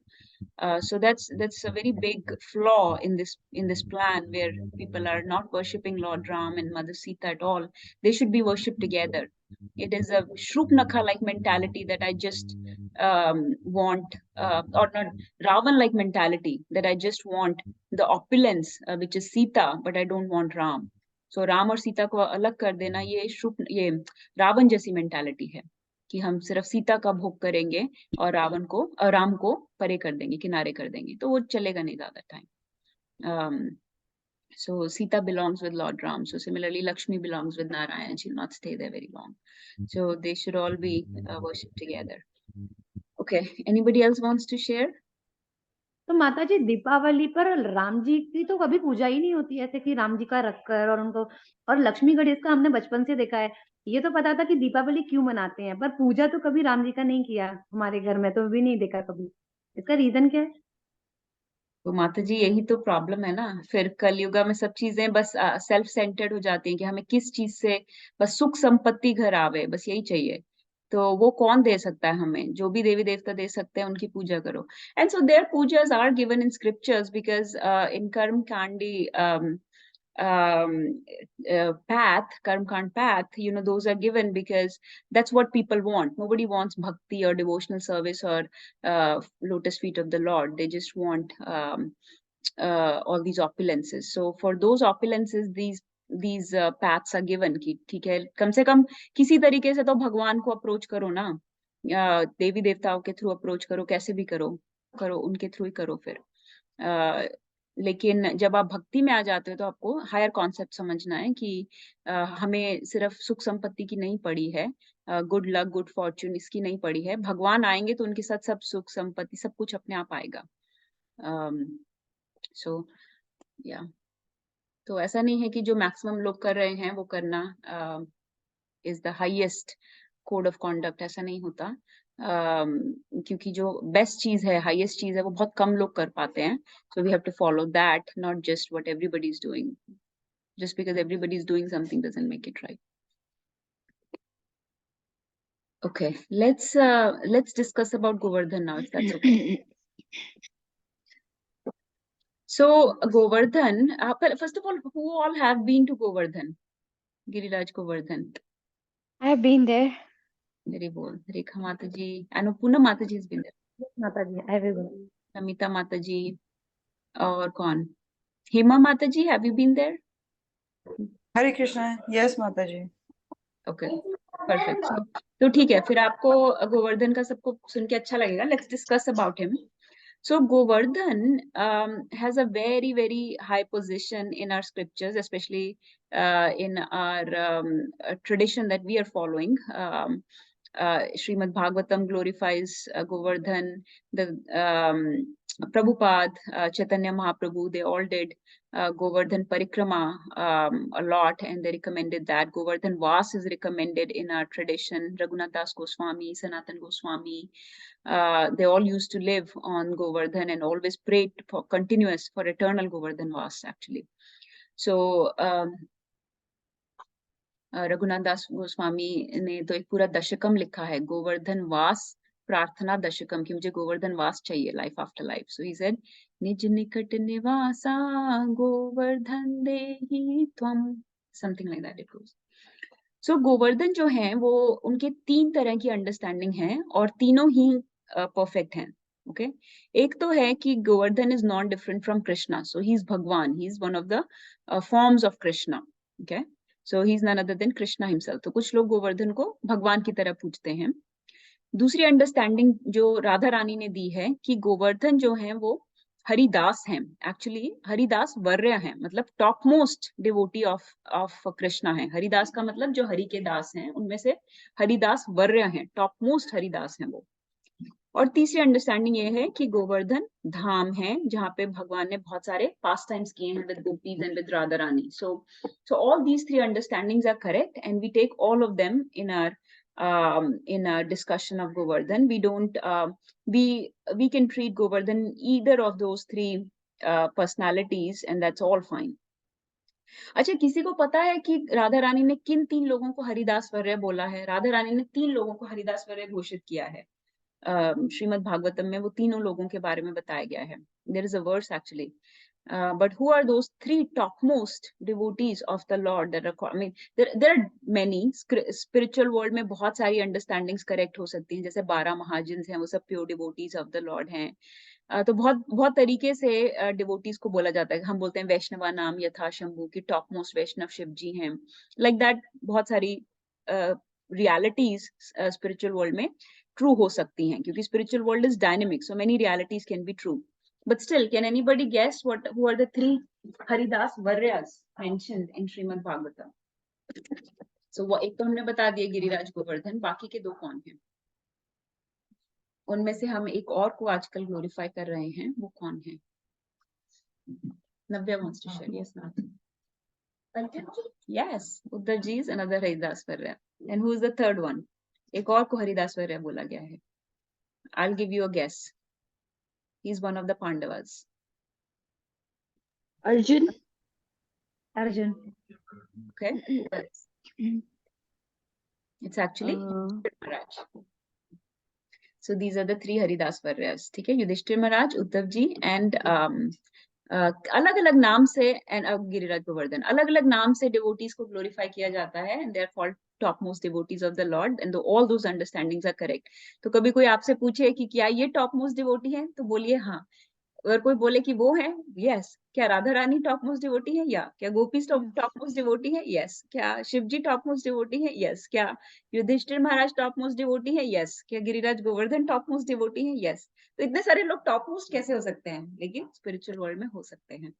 So that's a very big flaw in this plan where people are not worshipping Lord Ram and Mother Sita at all. They should be worshipped together. It is a Shrupnakha like mentality that I just want, or not Ravan like mentality that I just want the opulence, which is Sita, but I don't want Ram. So Ram और सीता को अलग कर देना ये रावण जैसी mentality है कि हम सिर्फ सीता का भोग करेंगे और राम को परे कर देंगे, किनारे कर देंगे, तो वो चलेगा नहीं ज्यादा time. So Sita belongs with Lord Ram. So similarly, Lakshmi belongs with Narayan. She'll not stay there very long. So they should all be worshipped together. Okay. Anybody else wants to share? तो माता जी दीपावली पर राम जी की तो कभी पूजा ही नहीं होती, ऐसे कि राम जी का रखकर और उनको, और लक्ष्मी गणेश का हमने बचपन से देखा है. ये तो पता था कि दीपावली क्यों मनाते हैं, पर पूजा तो कभी राम जी का नहीं किया हमारे घर में, तो भी नहीं देखा कभी. इसका रीजन क्या है? तो माता जी यही तो प्रॉब्लम है ना, फिर कलयुगा में सब चीजें बस सेल्फ सेंटर्ड हो जाती हैं कि हमें किस चीज से बस सुख संपत्ति घर आवे, बस यही चाहिए. तो वो कौन दे सकता है हमें? जो भी देवी देवता दे सकते हैं उनकी पूजा करो. And so their pujas are given in scriptures because in karma kandi um, karm kand path, you know, those are given because that's what people want. Nobody wants bhakti or devotional service or lotus feet of the Lord. They just want all these opulences. So for those opulences, these paths are given कि ठीक है, कम से कम किसी तरीके से तो भगवान को अप्रोच करो ना, देवी देवताओं के थ्रू अप्रोच करो, कैसे भी करो उनके थ्रू ही करो फिर. लेकिन जब आप भक्ति में आ जाते हो तो आपको हायर कॉन्सेप्ट समझना है कि हमें सिर्फ सुख संपत्ति की नहीं पड़ी है, गुड लक गुड फॉर्च्यून इसकी नहीं पड़ी है. भगवान आएंगे तो उनके साथ सब सुख संपत्ति सब कुछ अपने आप आएगा. सो या तो ऐसा नहीं है कि जो मैक्सिमम लोग कर रहे हैं वो करना is the highest code of conduct. ऐसा नहीं होता. क्योंकि जो बेस्ट चीज है, हाईएस्ट चीज है, वो बहुत कम लोग कर पाते हैं. So we have to follow that, not just what everybody is doing. Just because everybody is doing something doesn't make it right. Okay, let's discuss about Govardhan now, if that's okay. So Govardhan, first of all, who all have been to Govardhan? Giriraj Govardhan. I have been there. Very well. Rekha Mataji. I know Poonam Mataji has been there. Yes, माता जी, I will go. Namita Mataji. और कौन? Hema Mataji, have you been there? Hare Krishna. Yes माता जी. Okay, perfect. तो ठीक है, फिर आपको गोवर्धन का सबको सुन के अच्छा लगेगा. Let's discuss about him. So Govardhan has a very, very high position in our scriptures, especially in our tradition that we are following. Srimad Bhagavatam glorifies Govardhan. The Prabhupada, Chaitanya Mahaprabhu, they all did Govardhan Parikrama a lot, and they recommended that. Govardhan Vas is recommended in our tradition. Raghunath Das Goswami, Sanatan Goswami, they all used to live on Govardhan and always prayed for continuous, for eternal Govardhan Vas actually. So Raghunath Das Goswami ने तो एक पूरा दशकम लिखा है, गोवर्धन वास प्रार्थना दशकम, कि मुझे गोवर्धन वास चाहिए, life after life. So he said निज निकट निवासा गोवर्धन देहि त्वम, something like that it goes. So Govardhan जो है वो उनके 3 तरह की अंडरस्टैंडिंग है और तीनों ही परफेक्ट हैं. ओके, एक तो है कि Govardhan is not different from Krishna. So he is भगवान, he is one of the forms of Krishna. Okay, so he's none other than Krishna himself. तो कुछ लोग गोवर्धन को भगवान की तरह पूजते हैं. दूसरी अंडरस्टैंडिंग जो राधा रानी ने दी है कि गोवर्धन जो है वो हरिदास हैं, एक्चुअली हरिदास वर्य हैं, मतलब top most devotee of Krishna है। हरिदास का मतलब जो हरि के दास हैं उनमें से हरिदास वर्य हैं, टॉप मोस्ट हरिदास हैं वो। और तीसरी अंडरस्टैंडिंग ये है कि गोवर्धन धाम है जहाँ पे भगवान ने बहुत सारे पास टाइम्स किए हैं with gopis and with Radha Rani. So all these three understandings are correct, and we take all of them in our discussion of Govardhan. We don't we can treat Govardhan either of those three personalities, and that's all fine. अच्छा, किसी को पता है कि राधा रानी ने किन 3 लोगों को हरिदास वर्य बोला है? राधा रानी ने 3 लोगों को हरिदास वर्य घोषित किया है। श्रीमद् भागवतम में वो तीनों लोगों के बारे में बताया गया है। There is a verse actually. But who are those 3 topmost devotees of the Lord that are I mean there are many spiritual world में बहुत सारी understandings correct हो सकती हैं, जैसे 12 महाजन्स हैं वो सब pure devotees of the Lord हैं। तो बहुत बहुत तरीके से डिवोटीज को बोला जाता है। हम बोलते हैं वैष्णवा नाम यथा शंभु की टॉप मोस्ट वैष्णव शिव जी हैं, लाइक दैट। बहुत सारी रियलिटीज स्पिरिचुअल वर्ल्ड में ट्रू हो सकती हैं, क्योंकि spiritual world is dynamic, so many realities can be true. But still, can anybody guess who are the 3 Haridas Varyas mentioned in Srimad Bhagavatam? So वो एक तो हमने बता दिया गिरिराज गोवर्धन, बाकी के 2 कौन हैं? उनमें से हम एक और को आजकल ग्लोरीफाई कर रहे हैं, वो कौन है? Navya wants to share. Yes, Navya. Yes, Uddhav ji is another Haridas Varya. And who is the third one? एक और को हरिदास वर्य बोला गया है। I'll give you a guess. He's one of the Pandavas. Arjun. Arjun. Okay. It's actually Maharaj. So these are the 3 Haridas Varyas. ठीक है, युधिष्ठिर महाराज, Uddhav ji and अलग अलग नाम से एंड गिरिराज गोवर्धन, अलग अलग नाम से डिवोटीज को ग्लोरीफाई किया जाता है, and they are called top most devotees of the Lord, and all those understandings are correct. तो कभी कोई आपसे पूछे कि क्या ये टॉप मोस्ट डिवोटी है, तो बोलिए हाँ। अगर कोई बोले कि वो है, यस। क्या Radha Rani top most devotee है? या क्या गोपी टॉप मोस्ट डिवोटी है? यस। क्या शिव जी टॉप मोस्ट डिवोटी है? यस। क्या युधिष्ठिर महाराज टॉप मोस्ट डिवोटी है? यस। क्या Giriraj Govardhan top most devotee है? यस। तो इतने सारे लोग टॉप मोस्ट कैसे हो सकते हैं? लेकिन स्पिरिचुअल वर्ल्ड में हो सकते हैं।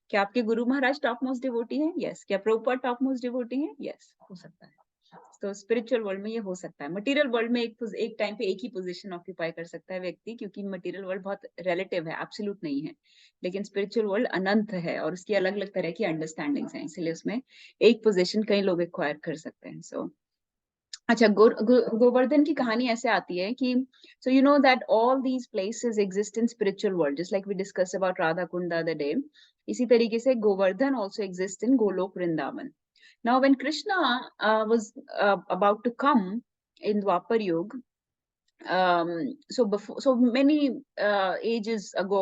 क्या आपके Guru Maharaj top most devotee है? यस। क्या प्रभुपाद टॉप मोस्ट डिवोटी है? यस, हो सकता है। तो स्पिरिचुअल वर्ल्ड में ये हो सकता है। मटेरियल वर्ल्ड में एक टाइम पे एक ही पोजीशन ऑक्यूपाई कर सकता है व्यक्ति, क्योंकि मटेरियल वर्ल्ड बहुत रिलेटिव है, एब्सोल्यूट नहीं है। लेकिन स्पिरिचुअल वर्ल्ड अनंत है और उसकी अलग अलग तरह की अंडरस्टैंडिंग्स हैं, इसलिए उसमें एक पोजीशन कई लोग एक्वायर कर सकते हैं। सो अच्छा, गोवर्धन की कहानी ऐसे आती है कि so you know that all these places exist in spiritual world, just like we discuss about Radha Kund the other day. इसी तरीके से Govardhan also exist in Golok Vrindavan. Now, when Krishna was about to come in Dwapar Yuga, so many ages ago,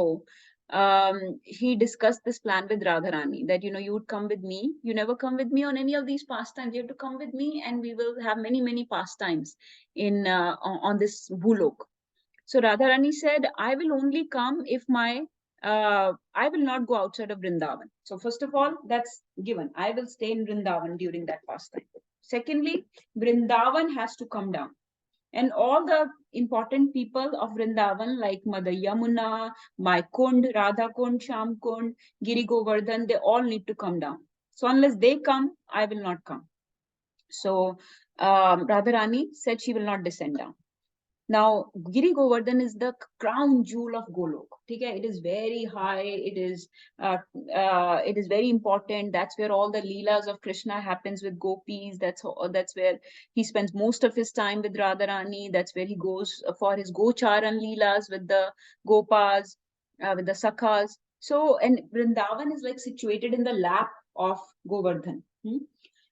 he discussed this plan with Radharani that you would come with me. You never come with me on any of these pastimes. You have to come with me, and we will have many pastimes in on this Bhulok. So Radharani said, I will only come if I will not go outside of Vrindavan. So first of all, that's given. I will stay in Vrindavan during that pastime. Secondly, Vrindavan has to come down. And all the important people of Vrindavan, like Mother Yamuna, my Kund, Radha Kund, Sham Kund, Giri Govardhan, they all need to come down. So unless they come, I will not come. So Radharani said she will not descend down. Now, Giri Govardhan is the crown jewel of Golok. Okay? It is very high. It is very important. That's where all the Leelas of Krishna happens with gopis. That's where he spends most of his time with Radharani. That's where he goes for his Gocharan Leelas with the Gopas, with the Sakhas. So, and Vrindavan is like situated in the lap of Govardhan.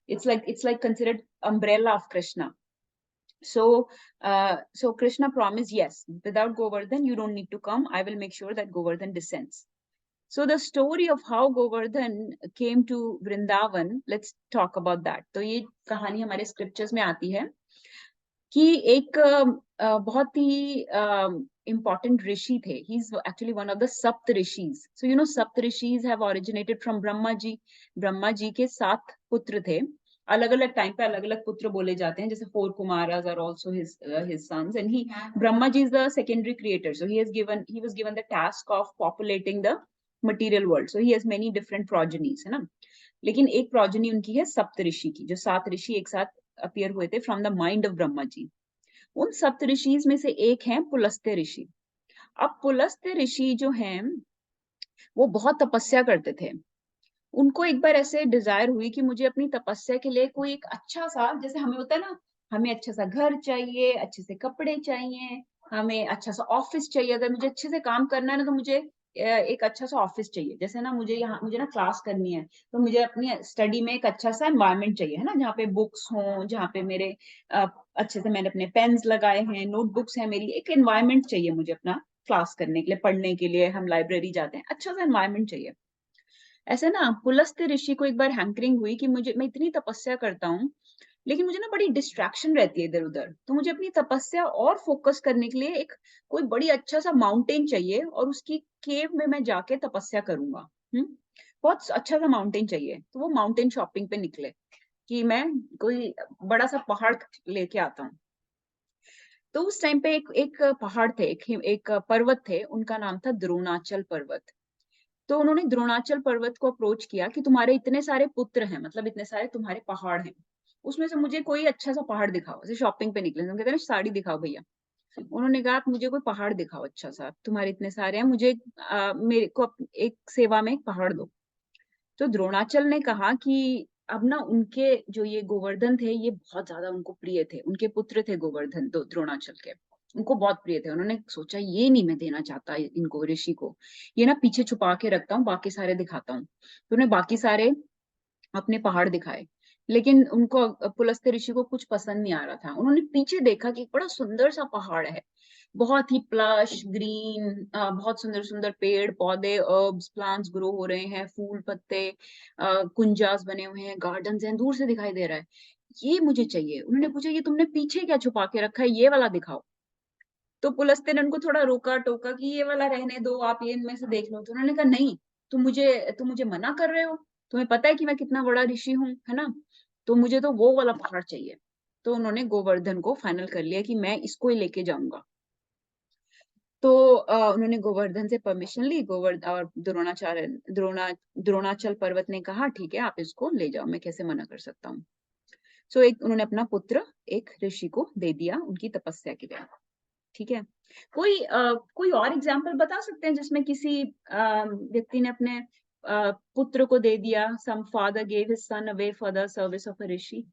It's like considered umbrella of Krishna. So Krishna promised, yes, without Govardhan, you don't need to come. I will make sure that Govardhan descends. So the story of how Govardhan came to Vrindavan, let's talk about that. तो ये कहानी हमारे scriptures में आती है कि एक बहुत ही important rishi थे. He's actually one of the Sapt Rishis. So Sapt Rishis have originated from Brahma ji. Brahma ji के 7 पुत्र थे. अलग अलग टाइम पे अलग अलग पुत्र बोले जाते हैं, जैसे 4 Kumaras are also his sons, and he Brahma ji is the secondary creator, so he was given the task of populating the material world, so he has many different progenies, है ना. लेकिन एक progeny उनकी है सप्त ऋषि की, जो 7 ऋषि एक साथ अपीयर हुए थे from the mind of Brahma ji. उन सप्त ऋषिज में से एक है पुलस्त्य ऋषि. अब पुलस्त्य ऋषि जो हैं वो बहुत तपस्या करते थे. उनको एक बार ऐसे डिजायर हुई कि मुझे अपनी तपस्या के लिए कोई एक अच्छा सा, जैसे हमें होता है ना, हमें अच्छा सा घर चाहिए, अच्छे से कपड़े चाहिए, हमें अच्छा सा ऑफिस चाहिए. अगर मुझे अच्छे से काम करना है ना, तो मुझे एक अच्छा सा ऑफिस चाहिए. जैसे ना मुझे ना क्लास करनी है, तो मुझे अपनी स्टडी में एक अच्छा सा एनवायरनमेंट चाहिए, है ना, जहाँ पे बुक्स हों, जहाँ पे मेरे अच्छे से मैंने अपने पेन्स लगाए हैं, नोटबुक्स हैं, मेरी एक एनवायरनमेंट चाहिए मुझे अपना क्लास करने के लिए, पढ़ने के लिए. हम लाइब्रेरी जाते हैं, अच्छा सा एनवायरनमेंट चाहिए. ऐसे ना पुलस्त्य ऋषि को एक बार हैंकरिंग हुई कि मैं इतनी तपस्या करता हूँ, लेकिन मुझे ना बड़ी डिस्ट्रैक्शन रहती है इधर उधर, तो मुझे अपनी तपस्या और फोकस करने के लिए एक कोई बड़ी अच्छा सा माउंटेन चाहिए, और उसकी केव में मैं जाके तपस्या करूंगा. बहुत अच्छा सा माउंटेन चाहिए. तो वो माउंटेन शॉपिंग पे निकले कि मैं कोई बड़ा सा पहाड़ लेके आता हूँ. तो उस टाइम पे एक पहाड़ थे, एक पर्वत थे, उनका नाम था द्रोणाचल पर्वत. तो उन्होंने द्रोणाचल पर्वत को अप्रोच किया कि तुम्हारे इतने सारे पुत्र हैं, मतलब इतने सारे तुम्हारे पहाड़ हैं, उसमें से मुझे कोई अच्छा सा पहाड़ दिखाओ. जैसे शॉपिंग पे निकले, हम कहते हैं ना साड़ी दिखाओ भैया. उन्होंने कहा आप मुझे कोई पहाड़ दिखाओ अच्छा सा, तुम्हारे इतने सारे हैं, मुझे मेरे को एक सेवा में एक पहाड़ दो. तो द्रोणाचल ने कहा कि अब ना उनके जो ये गोवर्धन थे, ये बहुत ज्यादा उनको प्रिय थे. उनके पुत्र थे गोवर्धन, द्रोणाचल के, उनको बहुत प्रिय थे. उन्होंने सोचा ये नहीं मैं देना चाहता इनको, ऋषि को, ये ना पीछे छुपा के रखता हूँ, बाकी सारे दिखाता हूँ. तो उन्हें बाकी सारे अपने पहाड़ दिखाए, लेकिन उनको पुलस्त्य ऋषि को कुछ पसंद नहीं आ रहा था. उन्होंने पीछे देखा कि एक बड़ा सुंदर सा पहाड़ है, बहुत ही प्लश ग्रीन, बहुत सुंदर सुंदर पेड़ पौधे, हर्ब्स प्लांट्स ग्रो हो रहे हैं, फूल पत्ते, कुंजास बने हुए हैं, गार्डन हैं, दूर से दिखाई दे रहा है. ये मुझे चाहिए. उन्होंने पूछा ये तुमने पीछे क्या छुपा के रखा है, ये वाला दिखाओ. तो पुलस्त्य ने उनको थोड़ा रोका टोका कि ये वाला रहने दो, आप ये इनमें से देख लो. तो उन्होंने कहा नहीं, तुम मुझे मना कर रहे हो, तुम्हें पता है कि मैं कितना बड़ा ऋषि हूँ, है ना, तो मुझे तो वो वाला पहाड़ चाहिए. तो उन्होंने गोवर्धन को फाइनल कर लिया कि मैं इसको ही लेके जाऊंगा. तो उन्होंने गोवर्धन से परमिशन ली. गोवर्धन और द्रोणाचल पर्वत ने कहा ठीक है आप इसको ले जाओ, मैं कैसे मना कर सकता हूँ. सो एक उन्होंने अपना पुत्र एक ऋषि को दे दिया उनकी तपस्या के लिए. ठीक है. कोई और एग्जाम्पल बता सकते हैं जिसमें किसी व्यक्ति ने अपने पुत्र को दे दिया, some father gave his son away for the service of a rishi.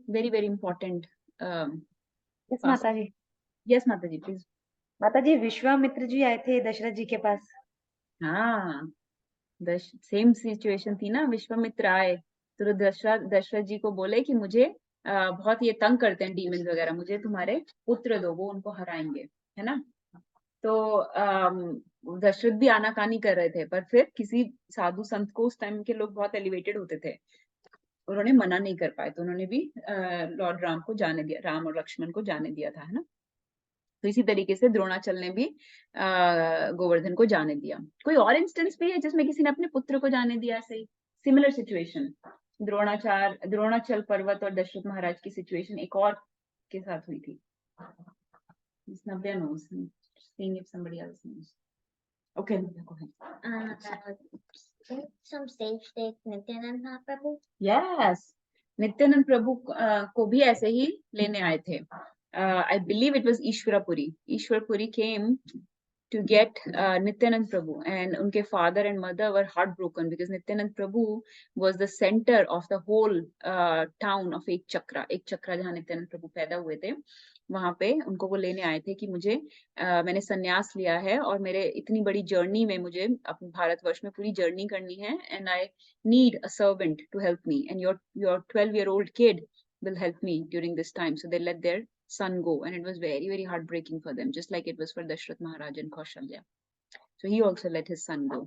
Very very important. Yes माता जी. यस माता जी प्लीज. माता जी विश्वामित्र जी आए थे दशरथ जी के पास. हाँ, सेम सिचुएशन थी ना. विश्वामित्र आए तो दशरथ जी को बोले कि मुझे बहुत ये तंग करते हैं डीमंस वगैरह, मुझे तुम्हारे पुत्र दो, वो उनको हराएंगे, है ना. तो दशरथ भी आनाकानी कर रहे थे, पर फिर किसी साधु संत को, उस टाइम के लोग बहुत एलिवेटेड होते थे, उन्होंने मना नहीं कर पाए, तो उन्होंने भी लॉर्ड राम को जाने दिया, राम और लक्ष्मण को जाने दिया था, है ना. तो इसी तरीके से द्रोणाचल ने भी गोवर्धन को जाने दिया. कोई और इंस्टेंस भी है जिसमें किसी ने अपने पुत्र को जाने दिया, ऐसे ही सिमिलर सिचुएशन, द्रोणाचल पर्वत और दशरथ महाराज की सिचुएशन एक और के साथ हुई थी. Navya knows. Seeing if somebody else knows. Okay, Navya, go ahead. Some stage take Nityanand Mahaprabhu. Yes, Nityanand प्रभु को भी ऐसे ही लेने आए थे. I believe it was Ishwarapuri. Ishwarapuri came to get Nityanand Prabhu, and unke father and mother were heartbroken because Nityanand Prabhu was the center of the whole town of एक चक्रा जहाँ नित्यानंद प्रभु पैदा हुए थे, वहां पे उनको वो लेने आए थे कि मुझे मैंने संन्यास लिया है और मेरे इतनी बड़ी जर्नी में मुझे अपने भारतवर्ष में पूरी जर्नी करनी है, and I need a servant to help me, and your 12-year-old kid will help me during this time. So they let their son go, and it was very very heartbreaking for them, just like it was for Dashrath Maharaj and Kaushalya. So he also let his son go.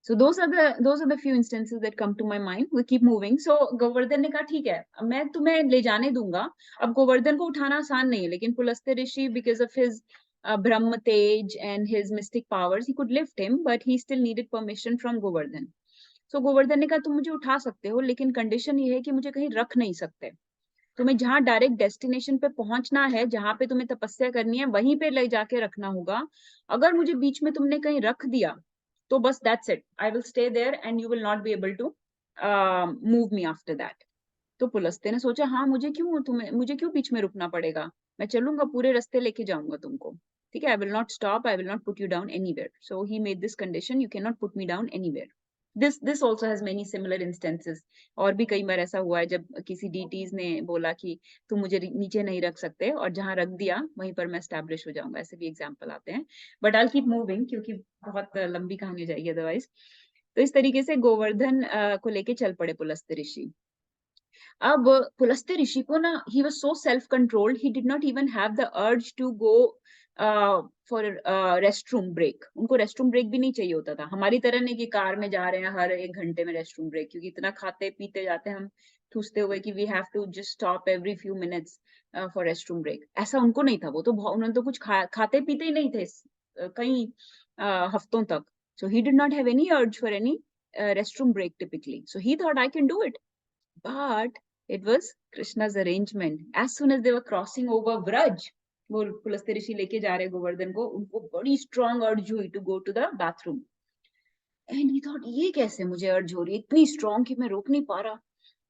So those are the few instances that come to my mind. We keep moving. So Govardhan ने कहा ठीक है मैं तुम्हें ले जाने दूंगा. अब गोवर्धन को उठाना आसान नहीं है, लेकिन पुलस्त्य ऋषि, because of his Brahma Tej and his mystic powers, he could lift him, but he still needed permission from Govardhan. सो गोवर्धन ने कहा तुम मुझे उठा सकते हो, लेकिन कंडीशन ये है कि मुझे कहीं रख नहीं सकते। तुम्हें जहाँ डायरेक्ट डेस्टिनेशन पे पहुंचना है, जहाँ पे तुम्हें तपस्या करनी है, वहीं पे ले जाके रखना होगा। अगर मुझे बीच में तुमने कहीं रख दिया तो बस that's it, I will stay there and you will not be able to move me after that. तो पुलस्त्य ने सोचा, हाँ मुझे क्यों बीच में रुकना पड़ेगा, मैं चलूंगा, पूरे रास्ते लेके जाऊंगा तुमको, ठीक है, I will not stop, I will not put you down anywhere. So he made this condition, you can not put me down anywhere. This also has many similar instances. और भी कई बार ऐसा हुआ है जब किसी डीटीज ने बोला कि तुम मुझे नीचे नहीं रख सकते, और जहां रख दिया वहीं पर मैं स्टैब्लिश हो जाऊंगा, ऐसे भी एग्जाम्पल आते हैं। बट आई कीप मूविंग क्योंकि बहुत लंबी कहानी हो जाएगी अदरवाइज। तो इस तरीके से गोवर्धन को लेके चल पड़े पुलस्त्य ऋषि। अब पुलस्त्य ऋषि को ना, he was so self controlled, he did not even have the urge to go for rest room break. उनको रेस्ट रूम ब्रेक भी नहीं चाहिए होता था, हमारी तरह नहीं कि कार में जा रहे हैं हर 1 घंटे में रेस्ट रूम ब्रेक, क्योंकि इतना खाते पीते जाते हैं हम ठूसते हुए कि we have to just stop every few minutes for rest room break. ऐसा उनको नहीं था, वो तो उन्होंने तो कुछ खाते पीते ही नहीं थे कई हफ्तों तक। So he did not have any urge for any rest room break typically, so he thought I can do it. But it was Krishna's arrangement. As soon as they were crossing over Vraj, वो पुलस्त्य ऋषि लेके जा रहे गोवर्धन को, उनको बड़ी strong urge हुई to go to the bathroom. And he thought, ये कैसे मुझे अर्ज हो रही है इतनी स्ट्रॉन्ग कि मैं रोक नहीं पा रहा,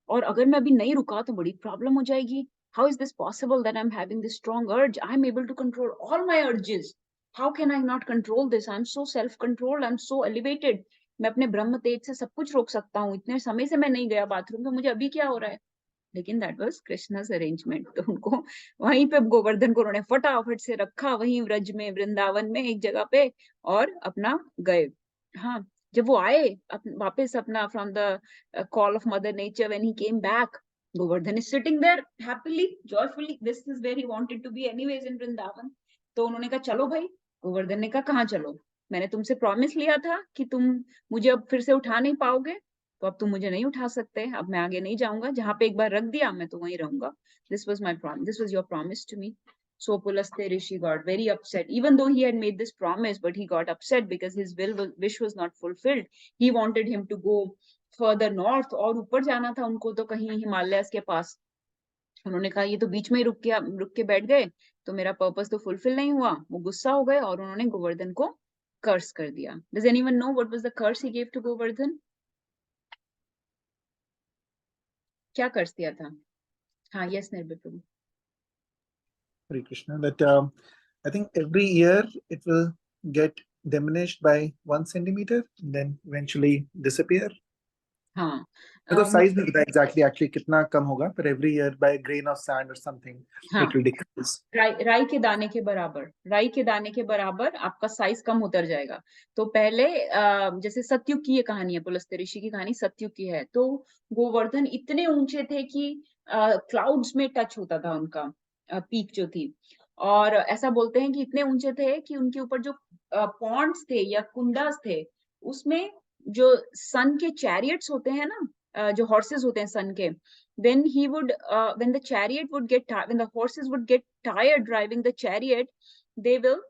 और अगर मैं अभी नहीं रुका तो बड़ी प्रॉब्लम हो जाएगी। How is this possible that I am having this strong urge, I am able to control all my urges, how can I not control this, I am so self controlled, I am so elevated, मैं अपने ब्रह्म तेज से सब कुछ रोक सकता हूँ, इतने समय से मैं नहीं गया बाथरूम, तो मुझे अभी क्या हो रहा है। लेकिन दैट वाज कृष्णा's अरेंजमेंट। तो उनको वहीं पे गोवर्धन को उन्होंने फटाफट से रखा, वहीं व्रज में वृंदावन में एक जगह पे, और अपना गए। हाँ, जब वो आए वापस अपना from the call of mother nature, when he came back, Govardhan is sitting there happily joyfully, this is where he wanted to be anyways in Vrindavan. तो उन्होंने कहा चलो भाई। गोवर्धन ने कहा कहाँ चलो, मैंने तुमसे प्रॉमिस लिया था कि तुम मुझे अब फिर से उठा नहीं पाओगे, तो अब तुम मुझे नहीं उठा सकते, अब मैं आगे नहीं जाऊंगा, जहां पे एक बार रख दिया मैं तो वहीं रहूंगा। This was my promise, this was your promise to me. So Pulastya Rishi got very upset, even though he had made this promise, but he got upset because his wish was not fulfilled. He wanted him to go further north, और ऊपर जाना था उनको, तो कहीं Himalayas के पास। उन्होंने कहा ये तो बीच में ही रुक के बैठ गए, तो मेरा पर्पस तो फुलफिल नहीं हुआ। वो गुस्सा हो गए और उन्होंने गोवर्धन को कर्स कर दिया। Does anyone know what was the curse he gave to Govardhan? क्या कर्स दिया था? हाँ, यस निर्भय प्रभु। Hare Krishna, that I think every year it will get diminished by 1 centimeter, then eventually disappear. हाँ, तो size नहीं पता exactly actually कितना कम होगा, पर every year by a grain of sand or something हाँ, it will decrease. राई के दाने के बराबर, राई के दाने के बराबर आपका साइज कम उतर जाएगा। तो पहले जैसे सतयुग की ये कहानी है, पुलस्त्य ऋषि की कहानी सतयुग की है। तो गोवर्धन इतने ऊंचे थे कि क्लाउड्स में टच होता था उनका पीक जो थी, और ऐसा बोलते हैं कि इतने ऊंचे थे कि उनके ऊपर जो पॉन्ड्स थे या कुंडास थे, उसमें जो सन के चैरियट्स होते हैं ना, जो हॉर्सेस होते हैं सन के, when he would when the chariot would get when the horses would get tired driving the chariot, they will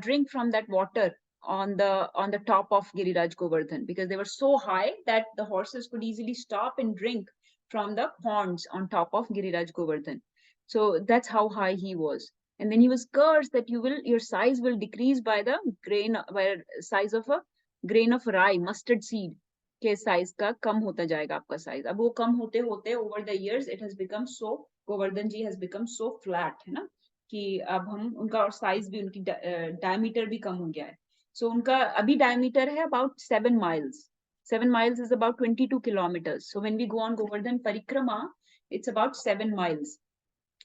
drink from that water on the top of Giriraj Govardhan, because they were so high that the horses could easily stop and drink from the ponds on top of Giriraj Govardhan. So that's how high he was. And then he was cursed that your size will decrease by the size of a grain of rye, mustard seed के size का कम होता जाएगा आपका size. अब वो कम होते होते over the years it has become so, Govardhan ji has become so flat, है ना, कि अब हम उनका साइज भी, उनकी डायमीटर भी कम हो गया है। सो उनका अभी डायमीटर है about 7 miles. 7 miles is about 22 kilometers. So when we go on Govardhan परिक्रमा, it's about 7 miles.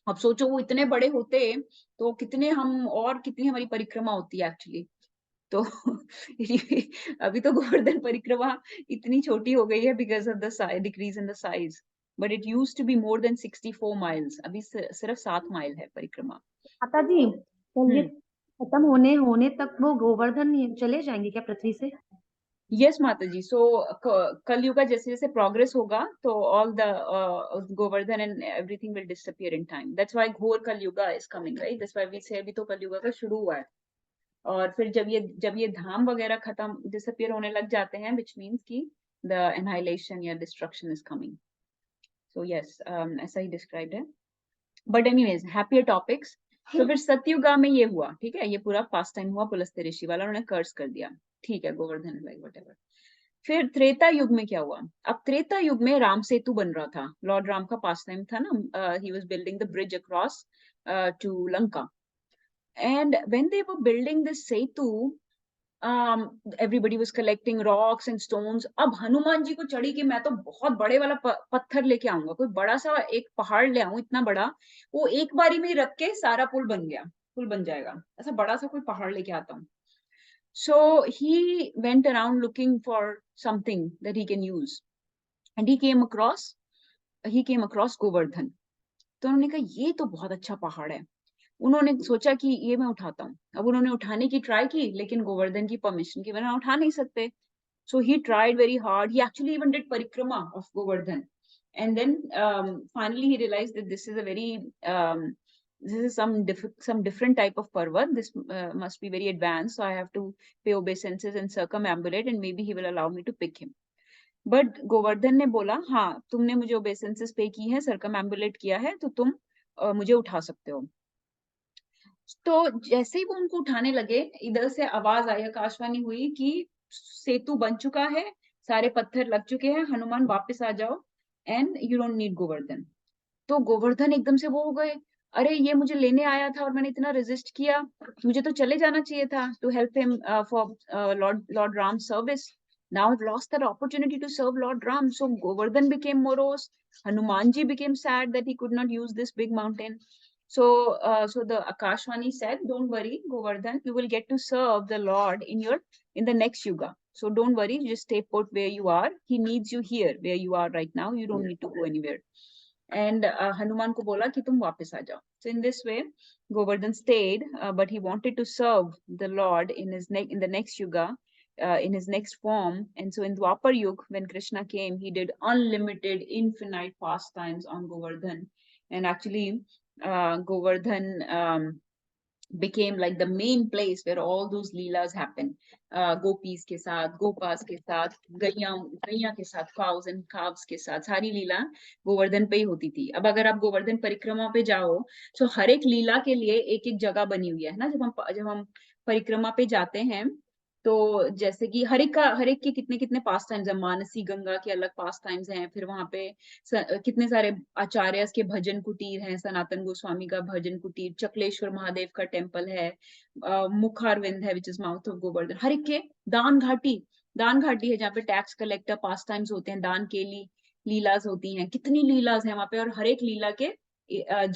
अब सोचो वो इतने बड़े होते तो कितनी हमारी परिक्रमा होती है एक्चुअली। तो अभी तो गोवर्धन परिक्रमा इतनी छोटी हो गई है because of the decrease in the size, but it used to be more than 64 miles. अभी सिर्फ 7 माइल है परिक्रमा। माता जी, कलयुग खत्म होने तक वो गोवर्धन चले जाएंगे क्या पृथ्वी से? यस माता जी, सो कलयुग का जैसे जैसे प्रोग्रेस होगा तो all the Govardhan and everything will disappear in time. That's why ghor Kalyug is coming, right? That's why we say अभी तो कलयुग का शुरू हुआ है, और फिर जब ये धाम वगैरह खत्म डिसअपियर होने लग जाते हैं, विच मीन्स कि the annihilation या destruction is coming. So yes, ऐसा ही described है. But anyways, happier topics. तो फिर सतयुगा में ये हुआ, ठीक है, ये पूरा पास टाइम हुआ पुलस्त्य ऋषि वाला, उन्होंने कर्स कर दिया, ठीक है, गोवर्धन लाइक व्हाटएवर. फिर त्रेता युग में क्या हुआ? अब त्रेता युग में राम सेतु बन रहा था, लॉर्ड राम का पास टाइम था ना, he was building the bridge across to Lanka. And when they were building this Setu, everybody was collecting rocks and stones. अब हनुमान जी को चढ़ी कि मैं तो बहुत बड़े वाला पत्थर लेके आऊंगा, कोई बड़ा सा एक पहाड़ ले आऊं इतना बड़ा, वो एक बारी में ही रख के सारा पुल बन गया, पुल बन जाएगा, ऐसा बड़ा सा कोई पहाड़ लेके आता हूँ. So he went around looking for something that he can use, and he came across Govardhan. तो उन्होंने कहा ये तो बहुत अच्छा पहाड़ है. उन्होंने सोचा कि ये मैं उठाता हूँ. अब उन्होंने उठाने की ट्राई की, लेकिन गोवर्धन की परमिशन के बिना उठा नहीं सकते. So he tried very hard. He actually even did parikrama of Govardhan, and then finally he realized that this is a very this is some different type of parvat. This must be very advanced, so I have to pay obeisances and circumambulate, and maybe he will allow me to pick him. But Govardhan ने बोला, हाँ तुमने मुझे obeisances पे की है, circumambulate किया है, तो तुम मुझे उठा सकते हो. तो जैसे ही वो उनको उठाने लगे, इधर से आवाज आई, आकाशवाणी हुई कि सेतु बन चुका है, सारे पत्थर लग चुके हैं, हनुमान वापस आ जाओ, and you don't need Govardhan. तो गोवर्धन एकदम से वो हो गए, अरे ये मुझे लेने आया था और मैंने इतना रेजिस्ट किया, मुझे तो चले जाना चाहिए था to help him for Lord Ram service. Now I've lost that opportunity to serve Lord Ram. So Govardhan became morose. Hanumanji became sad that he could not use this big mountain. So the Akashvani said, "Don't worry, Govardhan, you will get to serve the Lord in the next yuga. So don't worry, just stay put where you are. He needs you here, where you are right now. You don't need to go anywhere." And Hanuman को बोला कि तुम वापस आ जाओ. So in this way, Govardhan stayed, but he wanted to serve the Lord in the next yuga. In his next form. And so in Dwapar Yug, when Krishna came, he did unlimited, infinite pastimes on Govardhan. And actually, Govardhan became like the main place where all those leelas happen. Gopis के साथ, गोपास के साथ, गैया के साथ, cows and calves के साथ, सारी लीला गोवर्धन पे ही होती थी. अब अगर आप गोवर्धन परिक्रमा पे जाओ, तो हर एक लीला के लिए एक एक जगह बनी हुई है ना. जब हम परिक्रमा पे जाते हैं, तो जैसे कि हर एक के कितने कितने पास टाइम्स है. मानसी गंगा के अलग पास टाइम्स हैं, फिर वहां पे कितने सारे आचार्य के भजन कुटीर हैं, सनातन गोस्वामी का भजन कुटीर, चकलेश्वर महादेव का टेम्पल है, मुखारविंद है which is mouth of Govardhan. हर एक के दान घाटी है जहाँ पे टैक्स कलेक्टर पास टाइम्स होते हैं, दान के लिए लीलाज होती हैं, कितनी लीलाज है वहां पे, और हर एक लीला के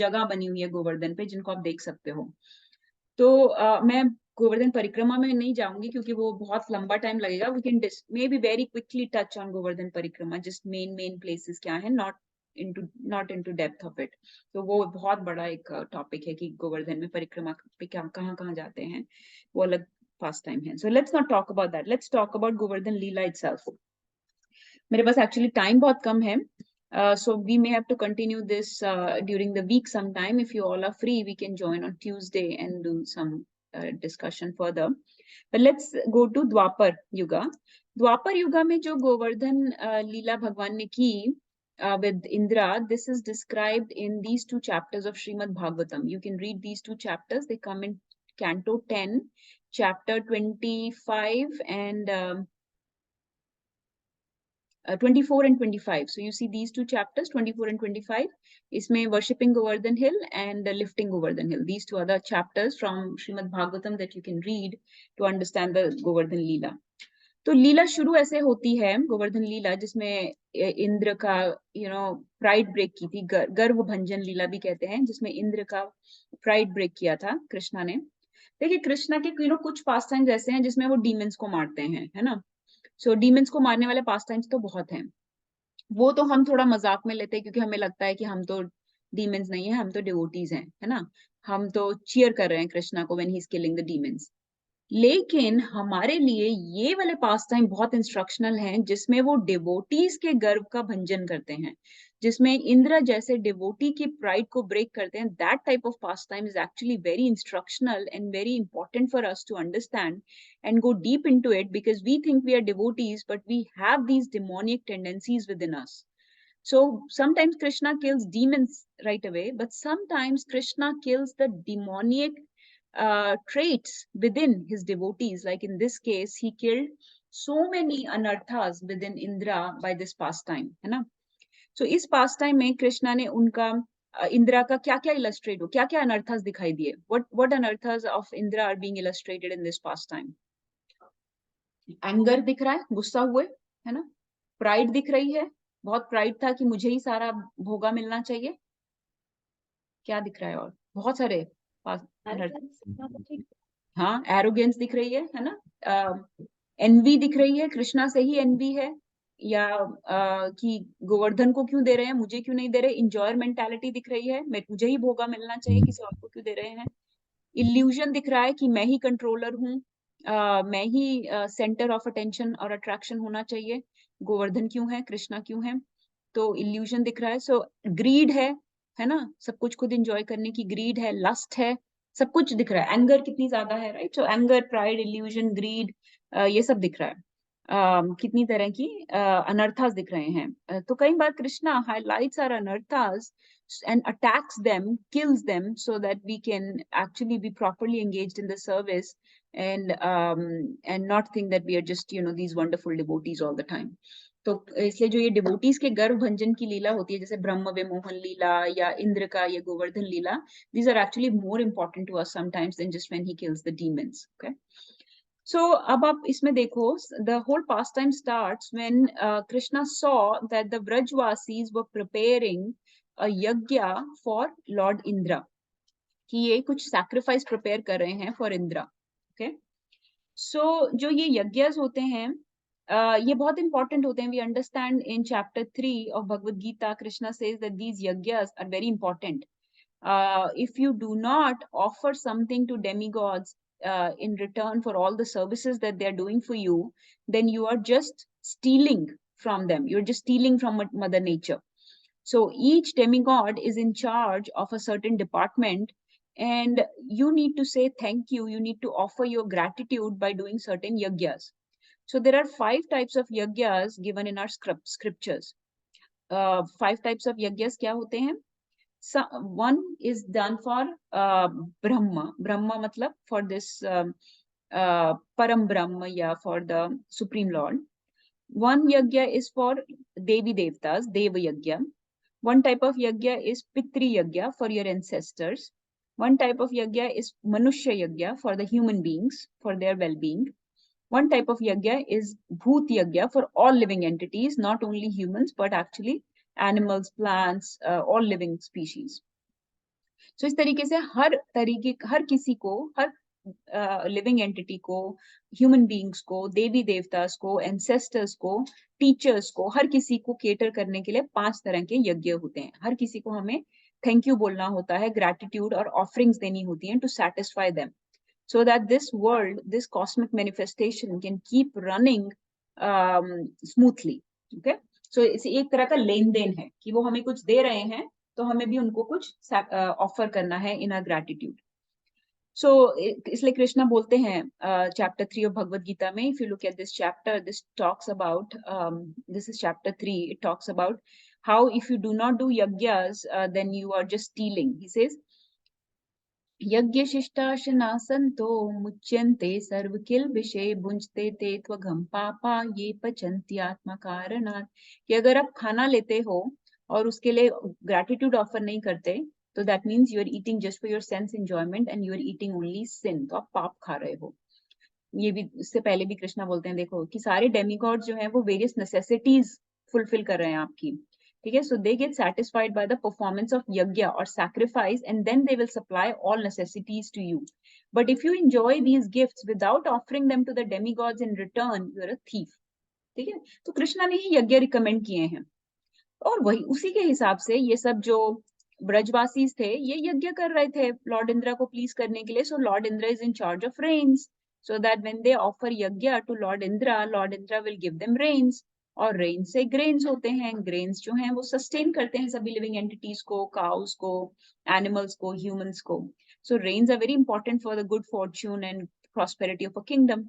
जगह बनी हुई है गोवर्धन पे जिनको आप देख सकते हो. तो मैं गोवर्धन परिक्रमा में नहीं जाऊंगी क्योंकि वो बहुत लंबा टाइम लगेगा. We can maybe very quickly touch on Govardhan parikrama, just main places क्या है, not into depth of it. तो वो बहुत बड़ा एक टॉपिक है कि गोवर्धन में परिक्रमा पे कहाँ जाते हैं, वो अलग फास्ट टाइम है. So let's not talk about that, let's talk about Govardhan Leela itself. मेरे पास एक्चुअली टाइम बहुत कम है. So we may have to continue this during the week sometime. If you all are free, we can join on Tuesday and do some discussion further. But let's go to Dwapar Yuga. Dwapar Yuga में जो गोवर्धन लीला भगवान ने की with Indra, this is described in these two chapters of Srimad Bhagavatam. You can read these two chapters. They come in Canto 10, Chapter 25 and 24 and 25. So you see these two chapters, 24 and 25. इसमें worshipping Govardhan Hill and lifting Govardhan Hill. These two other chapters from Srimad Bhagavatam that you can read to understand the Govardhan Leela. तो लीला शुरू ऐसे होती है, गोवर्धन लीला, जिसमें इंद्र का pride break की थी. गर्व भंजन लीला भी कहते हैं, जिसमें इंद्र का प्राइड ब्रेक किया था कृष्णा ने. देखिए कृष्णा के कुछ पास टाइम्स ऐसे हैं जिसमें वो डीमंस को मारते हैं, है ना. सो डीमंस को मारने वाले पास टाइम्स तो बहुत हैं. वो तो हम थोड़ा मजाक में लेते हैं क्योंकि हमें लगता है कि हम तो डीमंस नहीं है, हम तो डिवोटीज हैं, है ना. हम तो चीयर कर रहे हैं कृष्णा को when he is killing the demons. लेकिन हमारे लिए ये वाले पास टाइम बहुत इंस्ट्रक्शनल हैं, जिसमें वो डिवोटीज के गर्व का भंजन करते हैं, जिसमें इंद्र जैसे डिवोटी की प्राइड को ब्रेक करते हैं. That type of pastime is actually very instructional and very important for us to understand and go deep into it, because we think we are devotees, but we have these demonic tendencies within us. So sometimes Krishna kills demons right away, but sometimes Krishna kills the demonic traits within his devotees. Like in this case, he killed so many anarthas within Indra by this pastime, है ना? So इस pastime में कृष्णा ने उनका इंद्रा का क्या क्या illustrate हो, क्या क्या अनर्थास दिखाई दिए? What anarthas of Indra are being illustrated in this pastime? Anger दिख रहा है, गुस्सा हुए, है ना? प्राइड दिख रही है, बहुत प्राइड था कि मुझे ही सारा भोगा मिलना चाहिए. क्या दिख रहा है? और बहुत सारे हाँ, एरोगेंस दिख रही है ना? एनवी दिख रही है, कृष्णा से ही एनवी है, या कि गोवर्धन को क्यों दे रहे हैं, मुझे क्यों नहीं दे रहे? इंजॉयर मेंटालिटी दिख रही है, मुझे ही भोगा मिलना चाहिए, किसी और को क्यों दे रहे हैं? इल्यूजन दिख रहा है कि मैं ही कंट्रोलर हूँ, मैं ही सेंटर ऑफ अटेंशन और अट्रैक्शन होना चाहिए. गोवर्धन क्यों है, कृष्णा क्यों है? तो इल्यूजन दिख रहा है. सो ग्रीड है ना? सब कुछ खुद एंजॉय करने की ग्रीड है, लस्ट है, सब कुछ दिख रहा है. एंगर कितनी ज्यादा है, right? So anger, pride, illusion, greed, ये सब दिख रहा है. कितनी तरह की अनर्थास दिख रहे हैं. तो कई बार कृष्णा हाईलाइट्स आर अनर्थास and attacks them, kills them, so that we can actually be properly engaged in the service, and not think that we are just, you know, these wonderful devotees all the time. तो इसलिए जो ये devotees के गर्भ भंजन की लीला होती है, जैसे ब्रह्म विमोहन लीला या इंद्र का ये गोवर्धन लीला, these are actually more important to us sometimes than just when he kills the demons. Okay, so अब आप इसमें देखो, the whole pastime starts when Krishna saw that the Vrajvasis were preparing a yajna for Lord Indra, कि ये कुछ sacrifice prepare कर रहे हैं for Indra. Okay, so जो ये यज्ञस होते हैं, ये बहुत important होते हैं. We understand in chapter 3 of Bhagavad Gita, Krishna says that these yajnas are very important. If you do not offer something to demigods in return for all the services that they are doing for you, then you are just stealing from them. You're just stealing from Mother Nature. So each demigod is in charge of a certain department, and you need to say thank you. You need to offer your gratitude by doing certain yajnas. So there are 5 types of yajnas given in our scriptures. 5 types of yajnas क्या होते हैं? One is done for Brahma. Brahma matlab for this Param Brahma, ya for the Supreme Lord. One yajna is for Devi Devtas, Deva Yajna. One type of yajna is Pitri Yajna for your ancestors. One type of yajna is Manushya Yajna for the human beings, for their well-being. One type of yajna is Bhoot Yajna for all living entities, not only humans, but actually animals, plants, all living species. So इस तरीके से हर किसी को, हर living entity को, human beings को, देवी देवतास को, ancestors को, teachers को, हर किसी को केटर करने के लिए 5 तरह के यज्ञ होते हैं. हर किसी को हमें थैंक यू बोलना होता है, ग्रैटिट्यूड और ऑफरिंग्स देनी होती हैं to satisfy them, so that this world, this cosmic manifestation can keep running smoothly. Okay, so इसे एक तरह का लेन देन है कि वो हमें कुछ दे रहे हैं, तो हमें भी उनको कुछ ऑफर करना है इन अ ग्रैटिट्यूड. So इसलिए कृष्णा बोलते हैं chapter 3 of Bhagavad Gita में, if you look at this chapter, this talks about this is chapter 3, it talks about how if you do not do yajnas, then you are just stealing. He says यज्ञ शिष्टाशना संतो मुच्यन्ते सर्व किल विषय भुंजते ते त्वघम पापा ये पचन्ति आत्मा कारणात्. कि अगर आप खाना लेते हो और उसके लिए ग्रैटिट्यूड ऑफर नहीं करते, तो that means you are eating just for your sense enjoyment and you are eating only sin. तो आप पाप खा रहे हो. ये भी इससे पहले भी कृष्णा बोलते हैं, देखो कि सारे डेमिगॉड्स जो हैं वो वेरियस नेसेसिटीज फुलफिल कर रहे हैं आपकी. ठीक है, so they get satisfied by the performance of yajna or sacrifice, and then they will supply all necessities to you. But if you enjoy these gifts without offering them to the demigods in return, you are a thief. ठीक है, तो कृष्णा ने ही यज्ञ recommend किए हैं, और वही उसी के हिसाब से ये सब जो ब्रजवासीज थे ये यज्ञ कर रहे थे लॉर्ड इंद्रा को प्लीज करने के लिए. So Lord Indra is in charge of rains, so that when they offer yagya to Lord Indra will give them rains. और रेन से ग्रेन्स होते हैं, ग्रेन्स जो हैं वो सस्टेन करते हैं सभी लिविंग एंटिटीज को, काउस को, एनिमल्स को, ह्यूमंस को. So rains are very important for the good fortune and prosperity of a kingdom.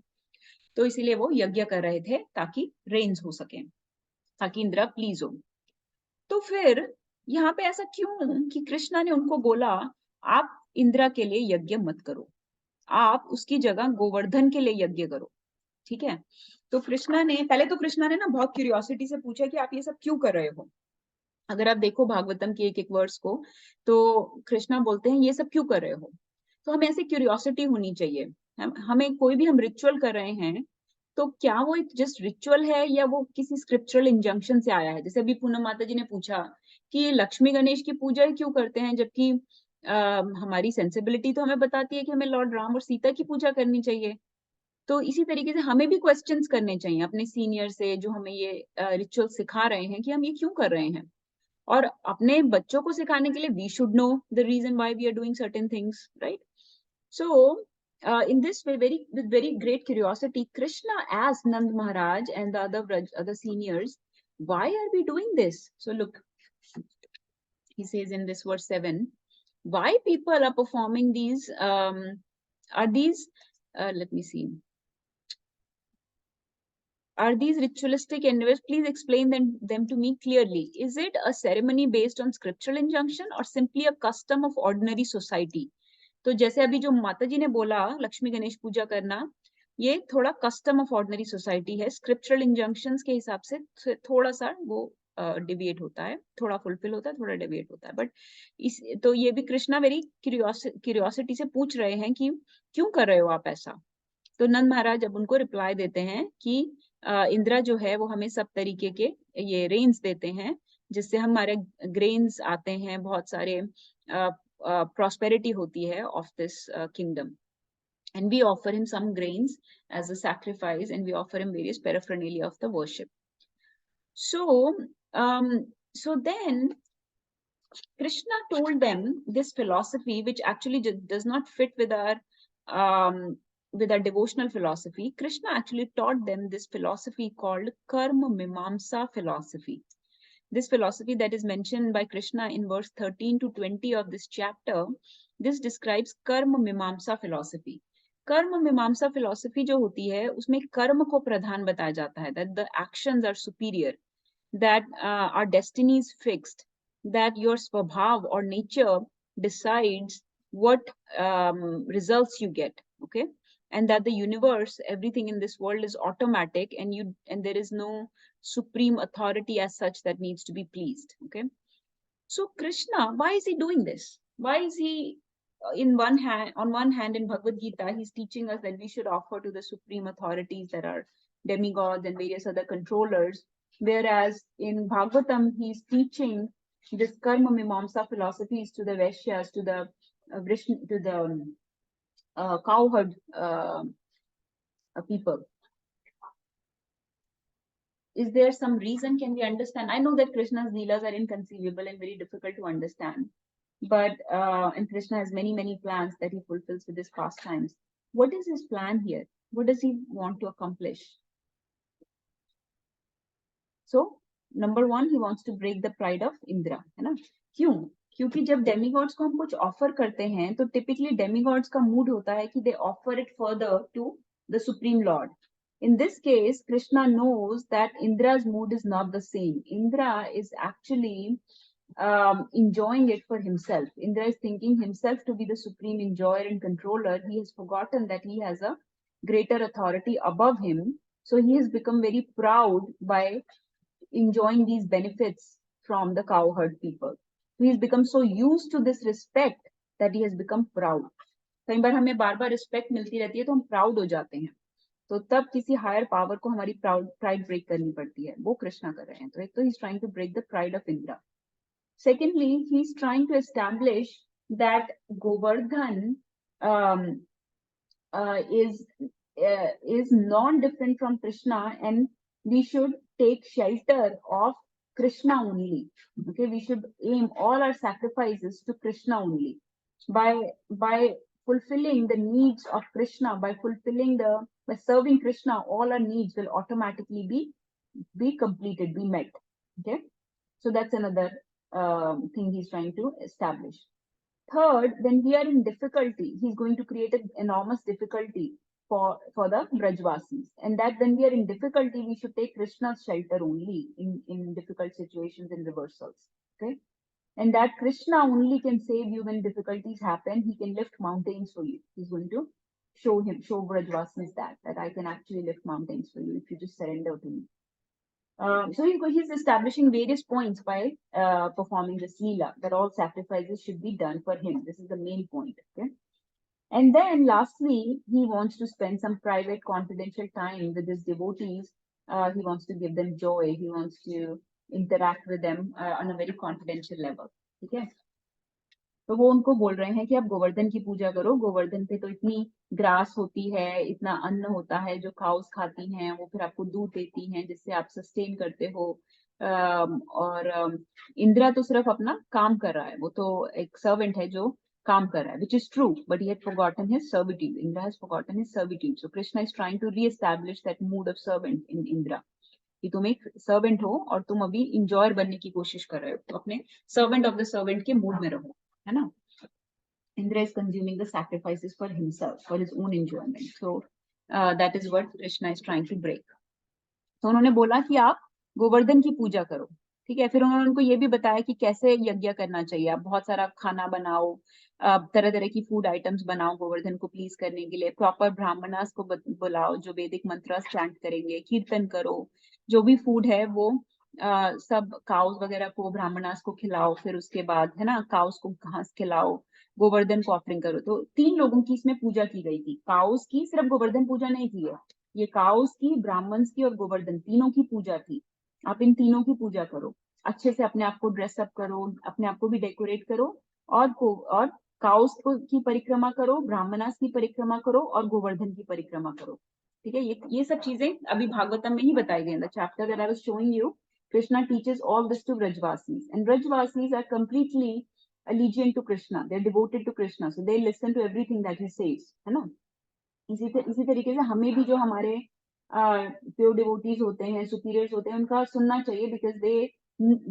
तो इसीलिए वो यज्ञ कर रहे थे ताकि रेन्स हो सके, ताकि इंद्रा प्लीज हो. तो फिर यहाँ पे ऐसा क्यों कि कृष्णा ने उनको बोला आप इंद्रा के लिए यज्ञ मत करो, आप उसकी जगह गोवर्धन के लिए यज्ञ करो. ठीक है. तो कृष्णा ने ना बहुत क्यूरियोसिटी से पूछा कि आप ये सब क्यों कर रहे हो. अगर आप देखो भागवतम के एक वर्स को, तो कृष्णा बोलते हैं ये सब क्यों कर रहे हो. तो हमें ऐसे क्यूरियोसिटी होनी चाहिए. हमें कोई भी हम रिचुअल कर रहे हैं तो क्या वो एक जस्ट रिचुअल है या वो किसी स्क्रिप्चुरल इंजंक्शन से आया है. जैसे अभी पूनम माता जी ने पूछा कि लक्ष्मी गणेश की पूजा क्यों करते हैं, जबकि हमारी सेंसिबिलिटी तो हमें बताती है कि हमें लॉर्ड राम और सीता की पूजा करनी चाहिए. तो इसी तरीके से हमें भी क्वेश्चंस करने चाहिए अपने सीनियर से जो हमें ये रिचुअल सिखा रहे हैं कि हम ये क्यों कर रहे हैं. और अपने बच्चों को सिखाने के लिए we should know the reason why we are doing certain things, right. So in this way, with very great curiosity, Krishna asked Nand Maharaj and the other seniors, why are we doing this? So look, he says in this verse 7, why people are performing these are these let me see, are these ritualistic endeavors? Please explain them to me clearly. Is it a ceremony based on scriptural injunction or simply a custom of ordinary society? तो जैसे अभी जो माता जी ने बोला लक्ष्मी गणेश पूजा करना, ये थोड़ा कस्टम ऑफ ऑर्डिनरी सोसाइटी है. स्क्रिप्चरल इंजंक्शंस के हिसाब से थोड़ा सा वो डिविएट होता है, थोड़ा फुलफिल होता है, थोड़ा डिविएट होता है. बट इस तो ये भी कृष्णा वेरी क्यूरियोसिटी से पूछ रहे हैं कि क्यों कर रहे हो आप ऐसा. तो नंद महाराज अब उनको रिप्लाई देते हैं कि इंद्रा जो है वो हमें सब तरीके के ये रेन्स देते हैं जिससे हमारे ग्रेन्स आते हैं, बहुत सारे prosperity होती है of this kingdom, and we offer him some grains as a sacrifice, and we offer him various paraphernalia of the worship. So then Krishna told them this philosophy which actually does not fit with our devotional philosophy. Krishna actually taught them this philosophy called karma mimamsa philosophy. This philosophy that is mentioned by Krishna in verse 13 to 20 of this chapter, this describes karma mimamsa philosophy. कर्म मीमांसा philosophy जो होती है उसमें कर्म को प्रधान बताया जाता है, that the actions are superior, that our destiny is fixed, that your swabhav or nature decides what results you get, okay, and that the universe, everything in this world is automatic, and there is no supreme authority as such that needs to be pleased, okay. So Krishna, why is he doing this? Why is he on one hand in Bhagavad Gita he's teaching us that we should offer to the supreme authorities that are demigods and various other controllers, whereas in Bhagavatam he's teaching this karma mimamsa philosophies to the Vaishyas, to the cowherd people. Is there some reason? Can we understand? I know that Krishna's Leelas are inconceivable and very difficult to understand, but and Krishna has many plans that he fulfills with his pastimes. What is his plan here? What does he want to accomplish? So number one, he wants to break the pride of Indra, है ना? क्यों? क्योंकि जब demigods को हम कुछ offer करते हैं तो टिपिकली डेमीगॉड्स का मूड होता है कि they offer it further to the supreme Lord. In this case, Krishna knows that Indra's mood is not the same. Indra is actually enjoying it for himself. Indra is thinking himself to be the supreme enjoyer and controller. He has forgotten that he has a greater authority above him. So he has become very proud by enjoying these benefits from the cowherd people. He has become so used to this respect that he has become proud. कई बार हमें बार-बार respect मिलती रहती है तो हम proud हो जाते हैं, तो तब किसी हायर पावर को हमारी प्राइड ब्रेक करनी पड़ती है. वो कृष्णा कर रहे हैं. तो एक तो he is trying to break the pride of Indra. Secondly he is trying to establish that Govardhan is non different from Krishna, and we should take shelter of Krishna only. Okay, we should aim all our sacrifices to Krishna only. By fulfilling the needs of Krishna, by serving Krishna, all our needs will automatically be completed, be met. Okay, so that's another thing he's trying to establish. Third, when we are in difficulty, he's going to create an enormous difficulty for the Brajvasis, and that when we are in difficulty, we should take Krishna's shelter only in difficult situations and reversals. Okay, and that Krishna only can save you when difficulties happen. He can lift mountains for you. He's going to show Brajvasis that I can actually lift mountains for you if you just surrender to me. So he's establishing various points by performing this Lila, that all sacrifices should be done for him. This is the main point. Okay. And then lastly, he wants to spend some private confidential time with his devotees. He wants to give them joy. He wants to interact with them on a very confidential level. Okay. तो वो उनको बोल रहे हैं कि आप गोवर्धन की पूजा करो. गोवर्धन पे तो इतनी ग्रास होती है, इतना अन्न होता है जो काउस खाती हैं, वो फिर आपको दूध देती हैं जिससे आप सस्टेन करते हो. और इंद्रा तो सिर्फ अपना काम कर रहा है, वो तो एक सर्वेंट है जो काम कर रहा है, which is true, but he had forgotten his servitude. Indra has forgotten his servitude. So Krishna is trying to re-establish that mood of servant in Indra. कि तुम एक सर्वेंट हो और तुम अभी इंजॉयर बनने की कोशिश कर रहे हो, तो अपने सर्वेंट ऑफ द सर्वेंट के मूड में रहो, है ना. Indra is consuming the sacrifices for himself, for his own enjoyment. So that is what Krishna is trying to break. तो उन्होंने बोला कि आप गोवर्धन की पूजा करो. ठीक है, फिर उन्होंने उनको ये भी बताया कि कैसे यज्ञ करना चाहिए. आप बहुत सारा खाना बनाओ, तरह तरह की फूड आइटम्स बनाओ गोवर्धन को प्लीज करने के लिए. प्रॉपर ब्राह्मणास को बुलाओ जो वैदिक मंत्र चैंट करेंगे, कीर्तन करो. जो भी फूड है वो सब काउस वगैरह को ब्राह्मणास को खिलाओ. फिर उसके बाद है ना, काउस को घास खिलाओ, गोवर्धन को ऑफरिंग करो. तो 3 लोगों की इसमें पूजा की गई थी. काउस की सिर्फ गोवर्धन पूजा नहीं की है, ये काउस की, ब्राह्मण्स की और गोवर्धन तीनों की पूजा थी. आप इन तीनों की पूजा करो, अच्छे से अपने आप को ड्रेसअप करो, अपने आप को भी डेकोरेट करो, और काउस की परिक्रमा करो, ब्राह्मणास की परिक्रमा करो और गोवर्धन की परिक्रमा करो. ठीक है, ये सब चीजें अभी भागवतम में ही बताई गई. The chapter that I was showing you, Krishna teaches all this to Brajvasis, and Brajvasis are completely allegiant to Krishna. They're devoted to Krishna, so they listen to everything that he says, है ना. इसी तरीके से हमें भी जो हमारे pure devotees होते हैं, सुपीरियर्स होते हैं, उनका सुनना चाहिए, because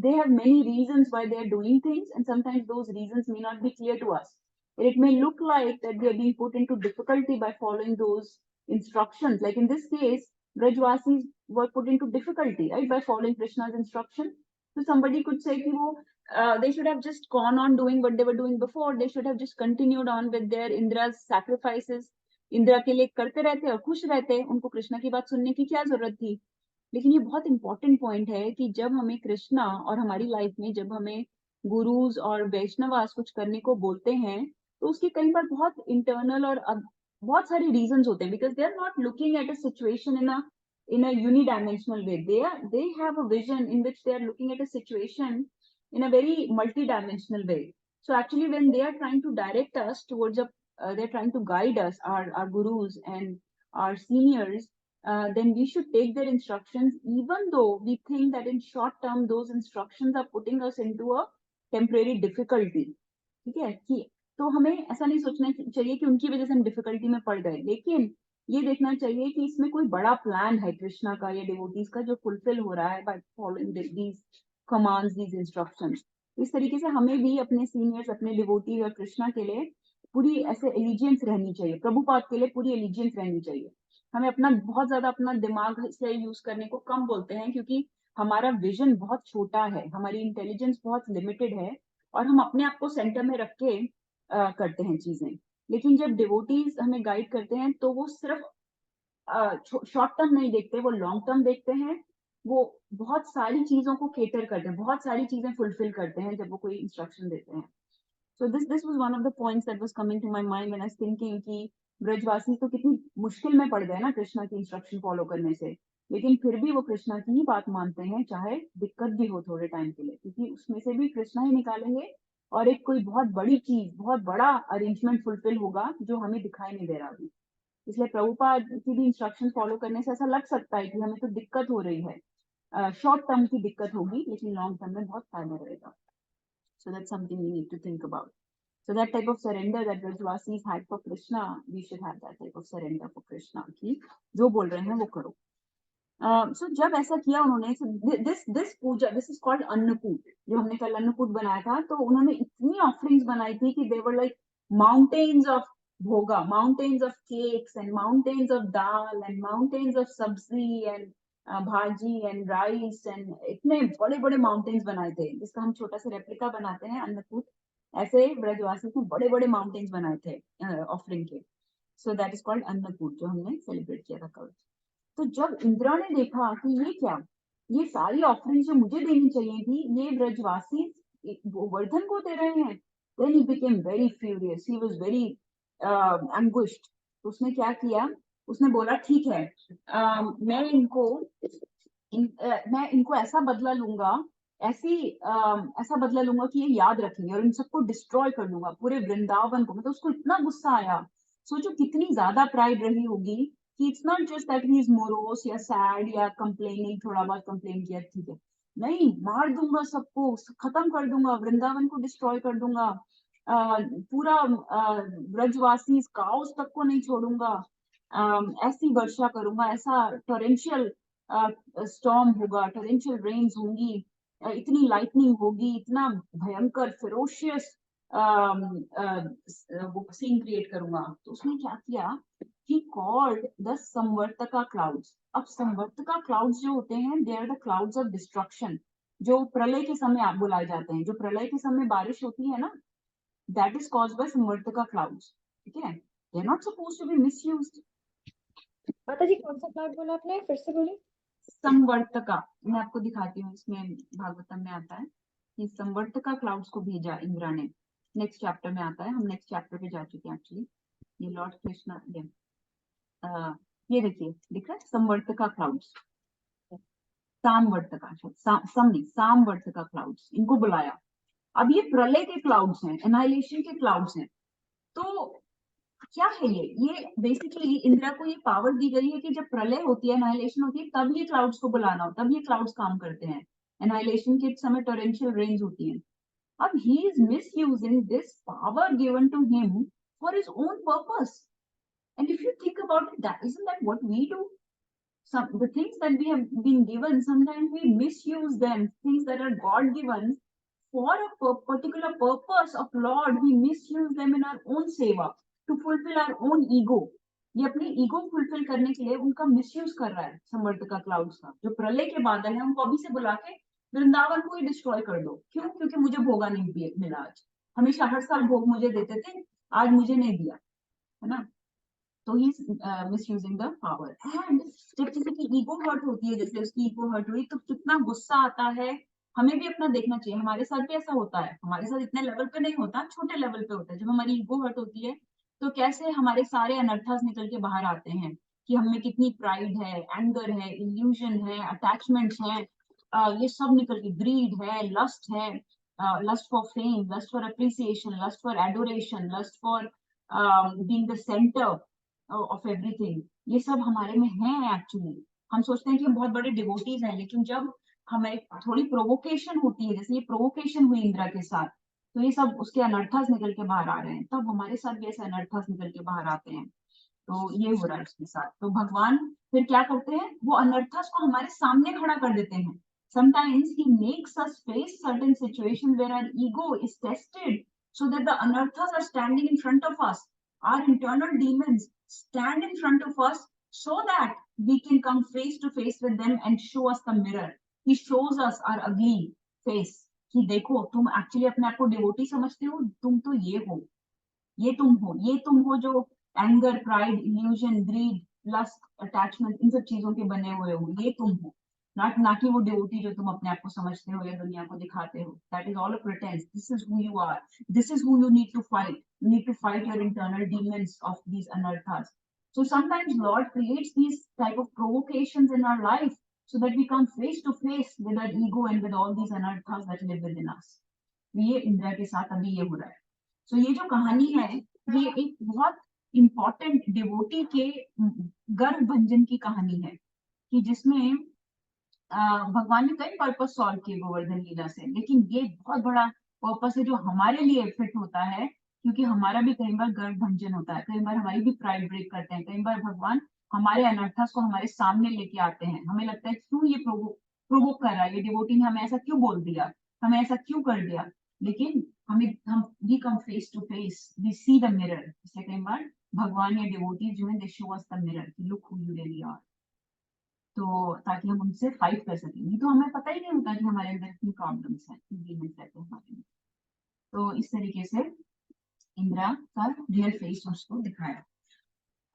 they have many reasons why they are doing things, and sometimes those reasons may not be clear to us. It may look like that they are being put into difficulty by following those instructions. Like in this case, Brajvasis were put into difficulty, right, by following Krishna's instruction. So somebody could say कि वो they should have just gone on doing what they were doing before. They should have just continued on with their Indra's sacrifices. Indira के लिए करते रहते और खुश रहते, उनको कृष्णा की बात सुनने की क्या जरूरत थी. लेकिन ये बहुत इंपॉर्टेंट पॉइंट है कि जब हमें कृष्णा और हमारी लाइफ में जब हमें गुरुज और वैष्णवास कुछ करने को बोलते हैं, तो उसके कई बार बहुत इंटरनल और बहुत सारे रीजंस होते हैं, because they are not looking at a situation in a unidimensional way. They have a vision in which they are looking at a situation in a very multidimensional way. So actually when they are trying to direct us towards they're trying to guide us, our gurus and our seniors, then we should take their instructions, even though we think that in short term those instructions are putting us into a temporary difficulty. ठीक है, कि तो हमें ऐसा नहीं सोचना चाहिए कि उनकी वजह से हम डिफिकल्टी में पड़ गए, लेकिन ये देखना चाहिए कि इसमें कोई बड़ा प्लान है कृष्णा का या डिवोटीज का जो फुलफिल हो रहा है by following these commands, these instructions. इस तरीके से हमें भी अपने सीनियर्स, अपने डिवोटीज और कृष्णा के लिए पूरी ऐसे एलिजियंस रहनी चाहिए, प्रभुपाद के लिए पूरी एलिजियंस रहनी चाहिए. हमें अपना बहुत ज्यादा अपना दिमाग से यूज करने को कम बोलते हैं, क्योंकि हमारा विजन बहुत छोटा है, हमारी इंटेलिजेंस बहुत लिमिटेड है, और हम अपने आप को सेंटर में रख के करते हैं चीजें. लेकिन जब डिवोटीज हमें गाइड करते हैं तो वो सिर्फ शॉर्ट टर्म नहीं देखते, वो लॉन्ग टर्म देखते हैं. वो बहुत सारी चीजों को केटर करते हैं, बहुत सारी चीजें फुलफिल करते हैं जब वो कोई इंस्ट्रक्शन देते हैं. So this was one of the points that was coming to my mind when I was thinking कि ब्रजवासी तो कितनी मुश्किल में पड़ गए ना कृष्णा की इंस्ट्रक्शन फॉलो करने से, लेकिन फिर भी वो कृष्णा की ही बात मानते हैं, चाहे दिक्कत भी हो थोड़े टाइम के लिए, क्योंकि उसमें से भी कृष्णा ही निकालेंगे और एक कोई बहुत बड़ी चीज, बहुत बड़ा अरेंजमेंट फुलफिल होगा जो हमें दिखाई नहीं दे रहा अभी. इसलिए प्रभुपाद की भी इंस्ट्रक्शन फॉलो करने से ऐसा लग सकता है कि हमें तो दिक्कत हो रही है, शॉर्ट टर्म की दिक्कत होगी, लेकिन लॉन्ग टर्म में बहुत फायदा रहेगा. So that's something we need to think about. So that type of surrender that Brajvasis had for Krishna, we should have that type of surrender for Krishna कि जो बोल रहे हैं वो करो. So जब ऐसा किया उन्होंने, this Puja, this is called Annakut. जो हमने कल अन्नकूट बनाया था, तो उन्होंने इतनी offerings बनाई थी कि they were like mountains of bhoga, mountains of cakes and mountains of dal and mountains of sabzi and भाजी and rice and इतने बड़े बड़े mountains बनाए थे, जिसका हम छोटा सा रेप्लिका बनाते हैं अन्नकूट. ऐसे ब्रजवासी ने बड़े बड़े माउंटेन्स बनाए थे ऑफरिंग के. So that is called Annakut, जो हमने सेलिब्रेट किया था कल. तो जब इंद्रा ने देखा कि ये क्या, ये सारी ऑफरिंग जो मुझे देनी चाहिए थी, ये ब्रजवासी गोवर्धन को दे रहे हैं, then he became very furious, he was very anguished. तो उसने क्या किया, उसने बोला ठीक है, मैं इनको ऐसा बदला लूंगा, ऐसा बदला लूंगा कि ये याद रखेंगे और इन सबको डिस्ट्रॉय कर दूंगा, पूरे वृंदावन को. मतलब उसको इतना गुस्सा आया. सोचो कितनी ज्यादा प्राइड रही होगी कि it's not just that he is morose या सैड या कंप्लेनिंग, थोड़ा बहुत कंप्लेन किया, ठीक है, नहीं, मार दूंगा सबको, खत्म कर दूंगा, वृंदावन को डिस्ट्रॉय कर दूंगा, पूरा ब्रजवासी काउस तक को नहीं छोड़ूंगा, ऐसी वर्षा करूंगा, ऐसा टोरेंशियल स्टॉर्म होगा, टोरेंशियल रेन्स होंगी, इतनी लाइटनिंग होगी, इतना भयंकर फेरोशियस सीन क्रिएट करूंगा. तो उसने क्या किया, he called the संवर्तका क्लाउड्स. अब संवर्तका क्लाउड्स जो होते हैं, they are the clouds of destruction, जो प्रलय के समय आप बुलाए जाते हैं. जो प्रलय के समय बारिश होती है ना, that is caused by संवर्तका क्लाउड्स. ठीक है, they are not supposed to be misused. माता जी कौन सा क्लाउड बोला आपने, फिर से बोले. संवर्तका, मैं आपको दिखाती हूँ, इसमें भागवतम में आता है कि संवर्तका क्लाउड्स को भेजा इंद्रा ने. नेक्स्ट चैप्टर में आता है, हम नेक्स्ट चैप्टर पे जा चुके हैं एक्चुअली. ये लॉर्ड कृष्णा, ये देखिए, दिख रहा है संवर्तका क्लाउड्स, सामवर्तका क्लाउड्स, इनको बुलाया. अब ये प्रलय के क्लाउड्स हैं, एनाइलेशन के क्लाउड्स हैं. तो क्या है ये बेसिकली इंदिरा को ये पावर दी गई है कि जब प्रलय होती है, एनाइलेशन होती है, तब ये क्लाउड्स को बुलाना हो, तब ये क्लाउड्स काम करते हैं. एनाइलेशन के समय टोरेंशियल रेन्स होती हैं. अब he is misusing this power given to him for his own purpose. And if you think about it, isn't that what we do? The things that we have been given, sometimes we misuse them. Things that are God given for a particular purpose of Lord, we misuse them in our own seva, to fulfill our own ego. ये अपनी ego fulfil करने के लिए उनका misuse कर रहा है संवर्तका clouds का. जो प्रलय के बादल है, उनको अभी से बुला के वृंदावन को ही डिस्ट्रॉय कर दो. क्यों? क्योंकि मुझे भोगा नहीं मिला आज. हमेशा हर साल भोग मुझे देते थे, आज मुझे नहीं दिया, है ना. तो ही मिसयूजिंग द पावर. एंड जब किसी की ईगो हर्ट होती है, जैसे उसकी ईगो हर्ट हुई, तो कितना गुस्सा आता है. हमें भी अपना देखना चाहिए, हमारे साथ भी ऐसा होता है. हमारे साथ इतने लेवल पे नहीं होता, छोटे लेवल पे होता है. जब हमारी ईगो हर्ट होती है, तो कैसे हमारे सारे अनर्थास निकल के बाहर आते हैं कि हमें कितनी प्राइड है, एंगर है, इल्यूजन है, अटैचमेंट्स है, ये सब निकल के, ग्रीड है, लस्ट है, lust for fame, lust for appreciation, lust for adoration, lust for being the centre of everything. ये सब हमारे में है एक्चुअली. हम सोचते हैं कि हम बहुत बड़े डिवोटीज हैं, लेकिन जब हमें थोड़ी प्रोवोकेशन होती है, जैसे ये प्रोवोकेशन हुई इंद्रा के साथ, तो ये सब उसके अनर्थास निकल के बाहर आ रहे हैं. तब हमारे साथ भी ऐसे अनर्थास निकल के बाहर आते हैं. तो ये हो रहा है उसके साथ. तो भगवान फिर क्या करते हैं, वो अनर्थास को हमारे सामने खड़ा कर देते हैं. Sometimes he makes us face certain situations where our ego is tested, so that the anarthas are standing in front of us. Our internal demons stand in front of us, so that we can come face to face with them and show us the mirror. He shows us our ugly face. कि देखो, तुम actually अपने आप को devotee समझते हो, तुम तो ये हो, ये तुम हो जो anger, pride, illusion, greed, lust, attachment, इन सब चीजों के बने हुए हो, ये तुम हो. ना कि वो डिवोटी जो तुम अपने आप को समझते हो या दुनिया को दिखाते हो. That is all a pretence. This is who you are. This is who you need to fight. You need to fight your internal demons of these anarthas. So sometimes Lord creates these type of provocations in our life, so that we come face to face with our ego and with all these anarthas that live within us. ये इंद्रा के साथ अभी ये हो रहा है. So ये जो कहानी है, ये एक बहुत इम्पोर्टेंट डिवोटी के गर्भ भंजन की कहानी है, कि जिसमें भगवान ने कई पर्पस सॉल्व किए गोवर्धन लीला से, लेकिन ये बहुत बड़ा पर्पस है जो हमारे लिए फिट होता है, क्योंकि हमारा भी कई बार गर्व भंजन होता है, कई बार हमारी भी प्राइड ब्रेक करते हैं, कई बार भगवान हमारे अनर्थास को हमारे सामने लेके आते हैं, हमें लगता है क्यों ये प्रोवोक कर रहा है, ये डिवोटी ने हमें ऐसा क्यों बोल दिया, हमें ऐसा क्यों कर दिया, लेकिन हम we come face to face, we see the mirror. इससे कई बार भगवान या डिवोटी जो है they show us the mirror, look who you really are, तो ताकि हम उनसे फाइट कर सकें। नहीं तो हमें पता ही नहीं होता कि हमारे अंदर इतनी प्रॉब्लम्स हैं, डीमंस रहते हैं हमारे में। तो इस तरीके से इंद्रा का रियल फेस उसको दिखाया।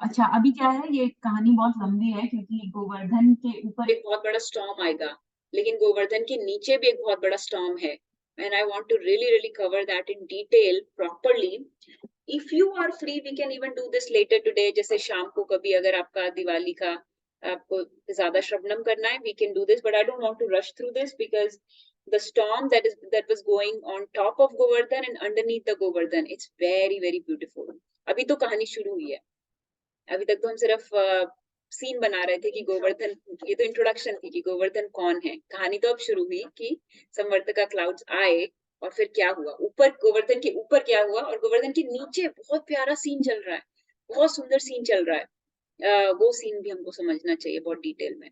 अच्छा, अभी क्या है, ये कहानी बहुत लंबी है क्योंकि गोवर्धन के ऊपर एक बहुत बड़ा स्टॉर्म आएगा, लेकिन गोवर्धन के नीचे भी एक बहुत बड़ा स्टॉर्म है, and I want to really cover that in detail properly. If you are free, we can even do this later today. जैसे शाम को कभी अगर आपका दिवाली का आपको ज्यादा श्रवणम करना है, we can do this, but I don't want to rush through this because the storm that was going on top of Govardhan and underneath the Govardhan, it's very beautiful. अभी तो कहानी शुरू हुई है, अभी तक तो हम सिर्फ सीन बना रहे थे कि गोवर्धन, ये तो इंट्रोडक्शन थी कि गोवर्धन कौन है। कहानी तो अब शुरू हुई कि संवर्तका क्लाउड्स आए और फिर क्या हुआ, ऊपर गोवर्धन के ऊपर क्या हुआ और गोवर्धन के नीचे बहुत प्यारा सीन चल रहा है, बहुत सुंदर सीन चल रहा है। वो सीन भी हमको समझना चाहिए बहुत डिटेल में।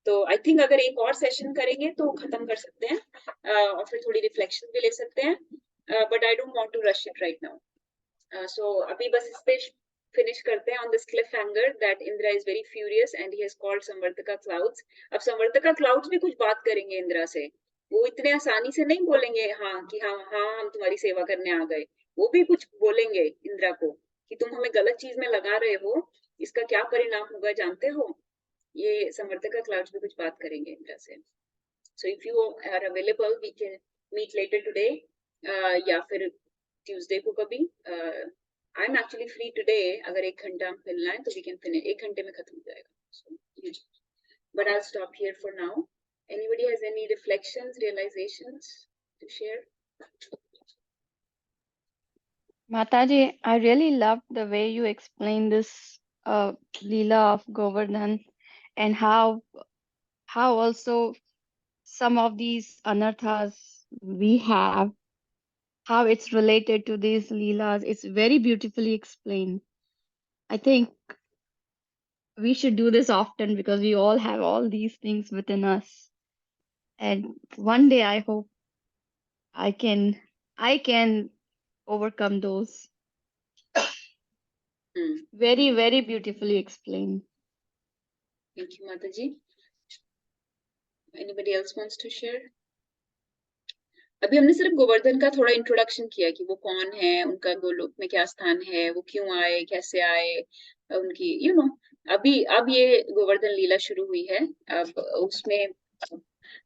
तो आई थिंक अगर एक और सेशन करेंगे तो खत्म कर सकते हैं, और फिर थोड़ी रिफ्लेक्शन भी ले सकते हैं, but I don't want to rush it right now. So अभी बस इस पे फिनिश करते हैं on this cliffhanger that Indra is very furious and he has called संवर्तका clouds। अब संवर्तका clouds भी कुछ बात करेंगे इंद्रा से, वो इतने आसानी से नहीं बोलेंगे हाँ कि हाँ हम तुम्हारी सेवा करने आ गए, वो भी कुछ बोलेंगे इंद्रा को कि तुम हमें गलत चीज में लगा रहे हो, इसका क्या परिणाम होगा जानते हो। ये संवर्तका clouds भी कुछ बात करेंगे इंद्रा से। So if you are available we can meet later today, या फिर ट्यूसडे को कभी। I am actually free today, अगर 1 घंटा मिलना है तो वी कैन फिनिश, 1 घंटे में खत्म हो जाएगा। So, but I'll stop here for now. Anybody has any reflections, realizations to share? Mataji, I really loved the way you explained this Lila of Govardhan and how also some of these anarthas we have, how it's related to these Leelas. It's very beautifully explained. I think we should do this often because we all have all these things within us. And one day I hope I can overcome those. Very beautifully explained. Thank you, Mataji. Anybody else wants to share? अभी हमने सिर्फ गोवर्धन का थोड़ा introduction किया कि वो कौन है, उनका गोलोक में क्या स्थान है, वो क्यों आए, कैसे आए, उनकी अब ये गोवर्धन लीला शुरू हुई है। अब उसमें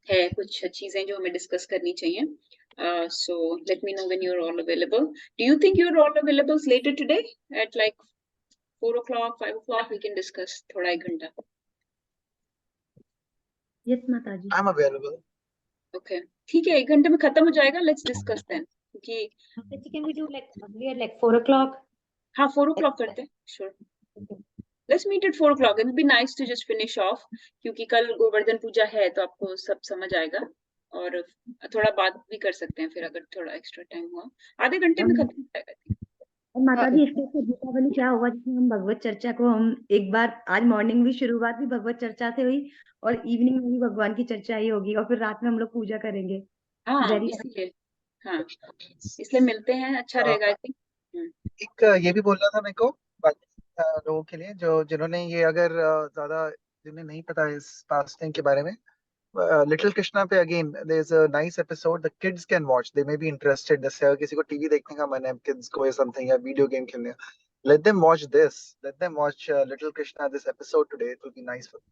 है कुछ चीजें जो हमें डिस्कस करनी चाहिए। So let me know when you're all available. Do you think you're all available later today at like 4 o'clock, 5 o'clock? We can discuss थोड़ा 1 घंटा। Yes, Mataji. I'm available. Okay, ठीक है, 1 घंटे में खत्म हो जाएगा। Let's discuss then, क्योंकि Can we do like earlier, like 4 o'clock? हाँ 4 o'clock करते हैं, sure. Let's meet at 4 o'clock. It'll be nice to just finish off, क्योंकि कल गोवर्धन पूजा है तो आपको सब समझ आएगा, और थोड़ा बात भी कर सकते हैं फिर अगर थोड़ा एक्स्ट्रा टाइम हुआ, आधे घंटे में खत्म हो जाएगा। और माताजी इसके साथ दीपावली क्या होगा, जिसमें हम भगवत चर्चा को हम एक बार आज मॉर्निंग भी शुरुआत भी भगवत चर्चा से हुई और इवनिंग में भी भगवान की चर्चा ही होगी और फिर रात में हम लोग पूजा करेंगे। हाँ इसलिए, हाँ इसलिए मिलते हैं, अच्छा रहेगा आई थिंक। एक ये भी बोलना था मेरे को बाकी लोगों के लिए जो जिन्होंने ये अगर ज्यादा जिन्हें नहीं पता है इस फास्टिंग के बारे में, लिटिल कृष्णा पे again there is a nice episode the kids can watch, they may be interested. जैसे अगर किसी को टीवी देखने का मन है किड्स को या समथिंग, या वीडियो गेम खेलने, let them watch this, let them watch little Krishna this episode today, it will be nice for them.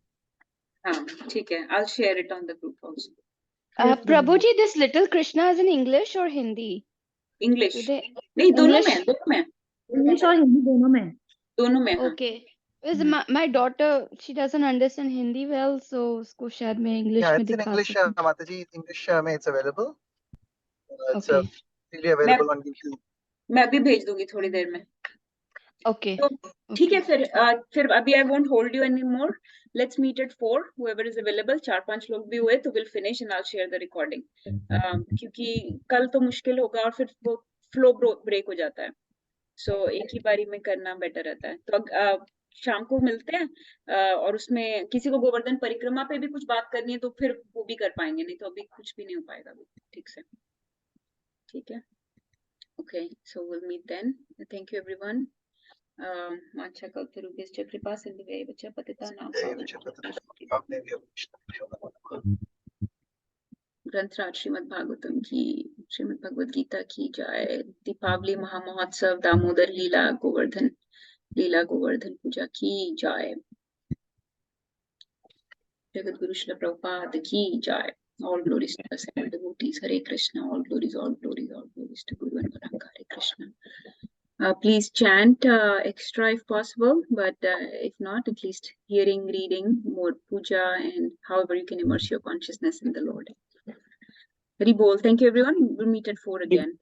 हाँ ठीक है, I'll share it on the group also. Prabhuji, this little Krishna is in English or Hindi? English Today? नहीं, दोनों English? में English और हिंदी दोनों में। हाँ। Okay. Is my daughter, she doesn't understand Hindi well, so उसको शायद मैं English Yeah, में it's in दिखा English, सकूं। Mataji, English में it's available. It's Okay. freely available on YouTube. मैं अभी भेज दूंगी थोड़ी देर में। Okay. तो ठीक है, फिर अभी I won't hold you anymore. Let's meet at 4. Whoever is available, 4-5 लोग भी हुए तो we'll finish and I'll share the recording. क्योंकि कल तो मुश्किल होगा और फिर वो फ्लो ब्रेक हो जाता है। सो एक ही बारी में करना बेटर रहता है। तो शाम को मिलते हैं और उसमें किसी को गोवर्धन परिक्रमा पे भी कुछ बात करनी है तो फिर वो भी कर पाएंगे, नहीं तो अभी कुछ भी नहीं हो पाएगा अभी ठीक से। ठीक है, okay, so will meet then. Thank you everyone. माचा कल्पतरुभ्यश्च कृपा सिन्धुभ्यैव च पतितानां ग्रंथराज श्रीमद् भागवतम की, श्रीमद् भगवद गीता की जय। दीपावली महामहोत्सव दामोदर लीला गोवर्धन पूजा की जय। जगत गुरु श्रील प्रभुपाद की जय। All glories to the seven devotees. Hare Krishna. All glories to Guru and Gauranga. Hare Krishna. Please chant extra if possible, but if not, at least hearing, reading, more puja, and however you can immerse your consciousness in the Lord. Hari Bol. Thank you, everyone. We'll meet at 4 again.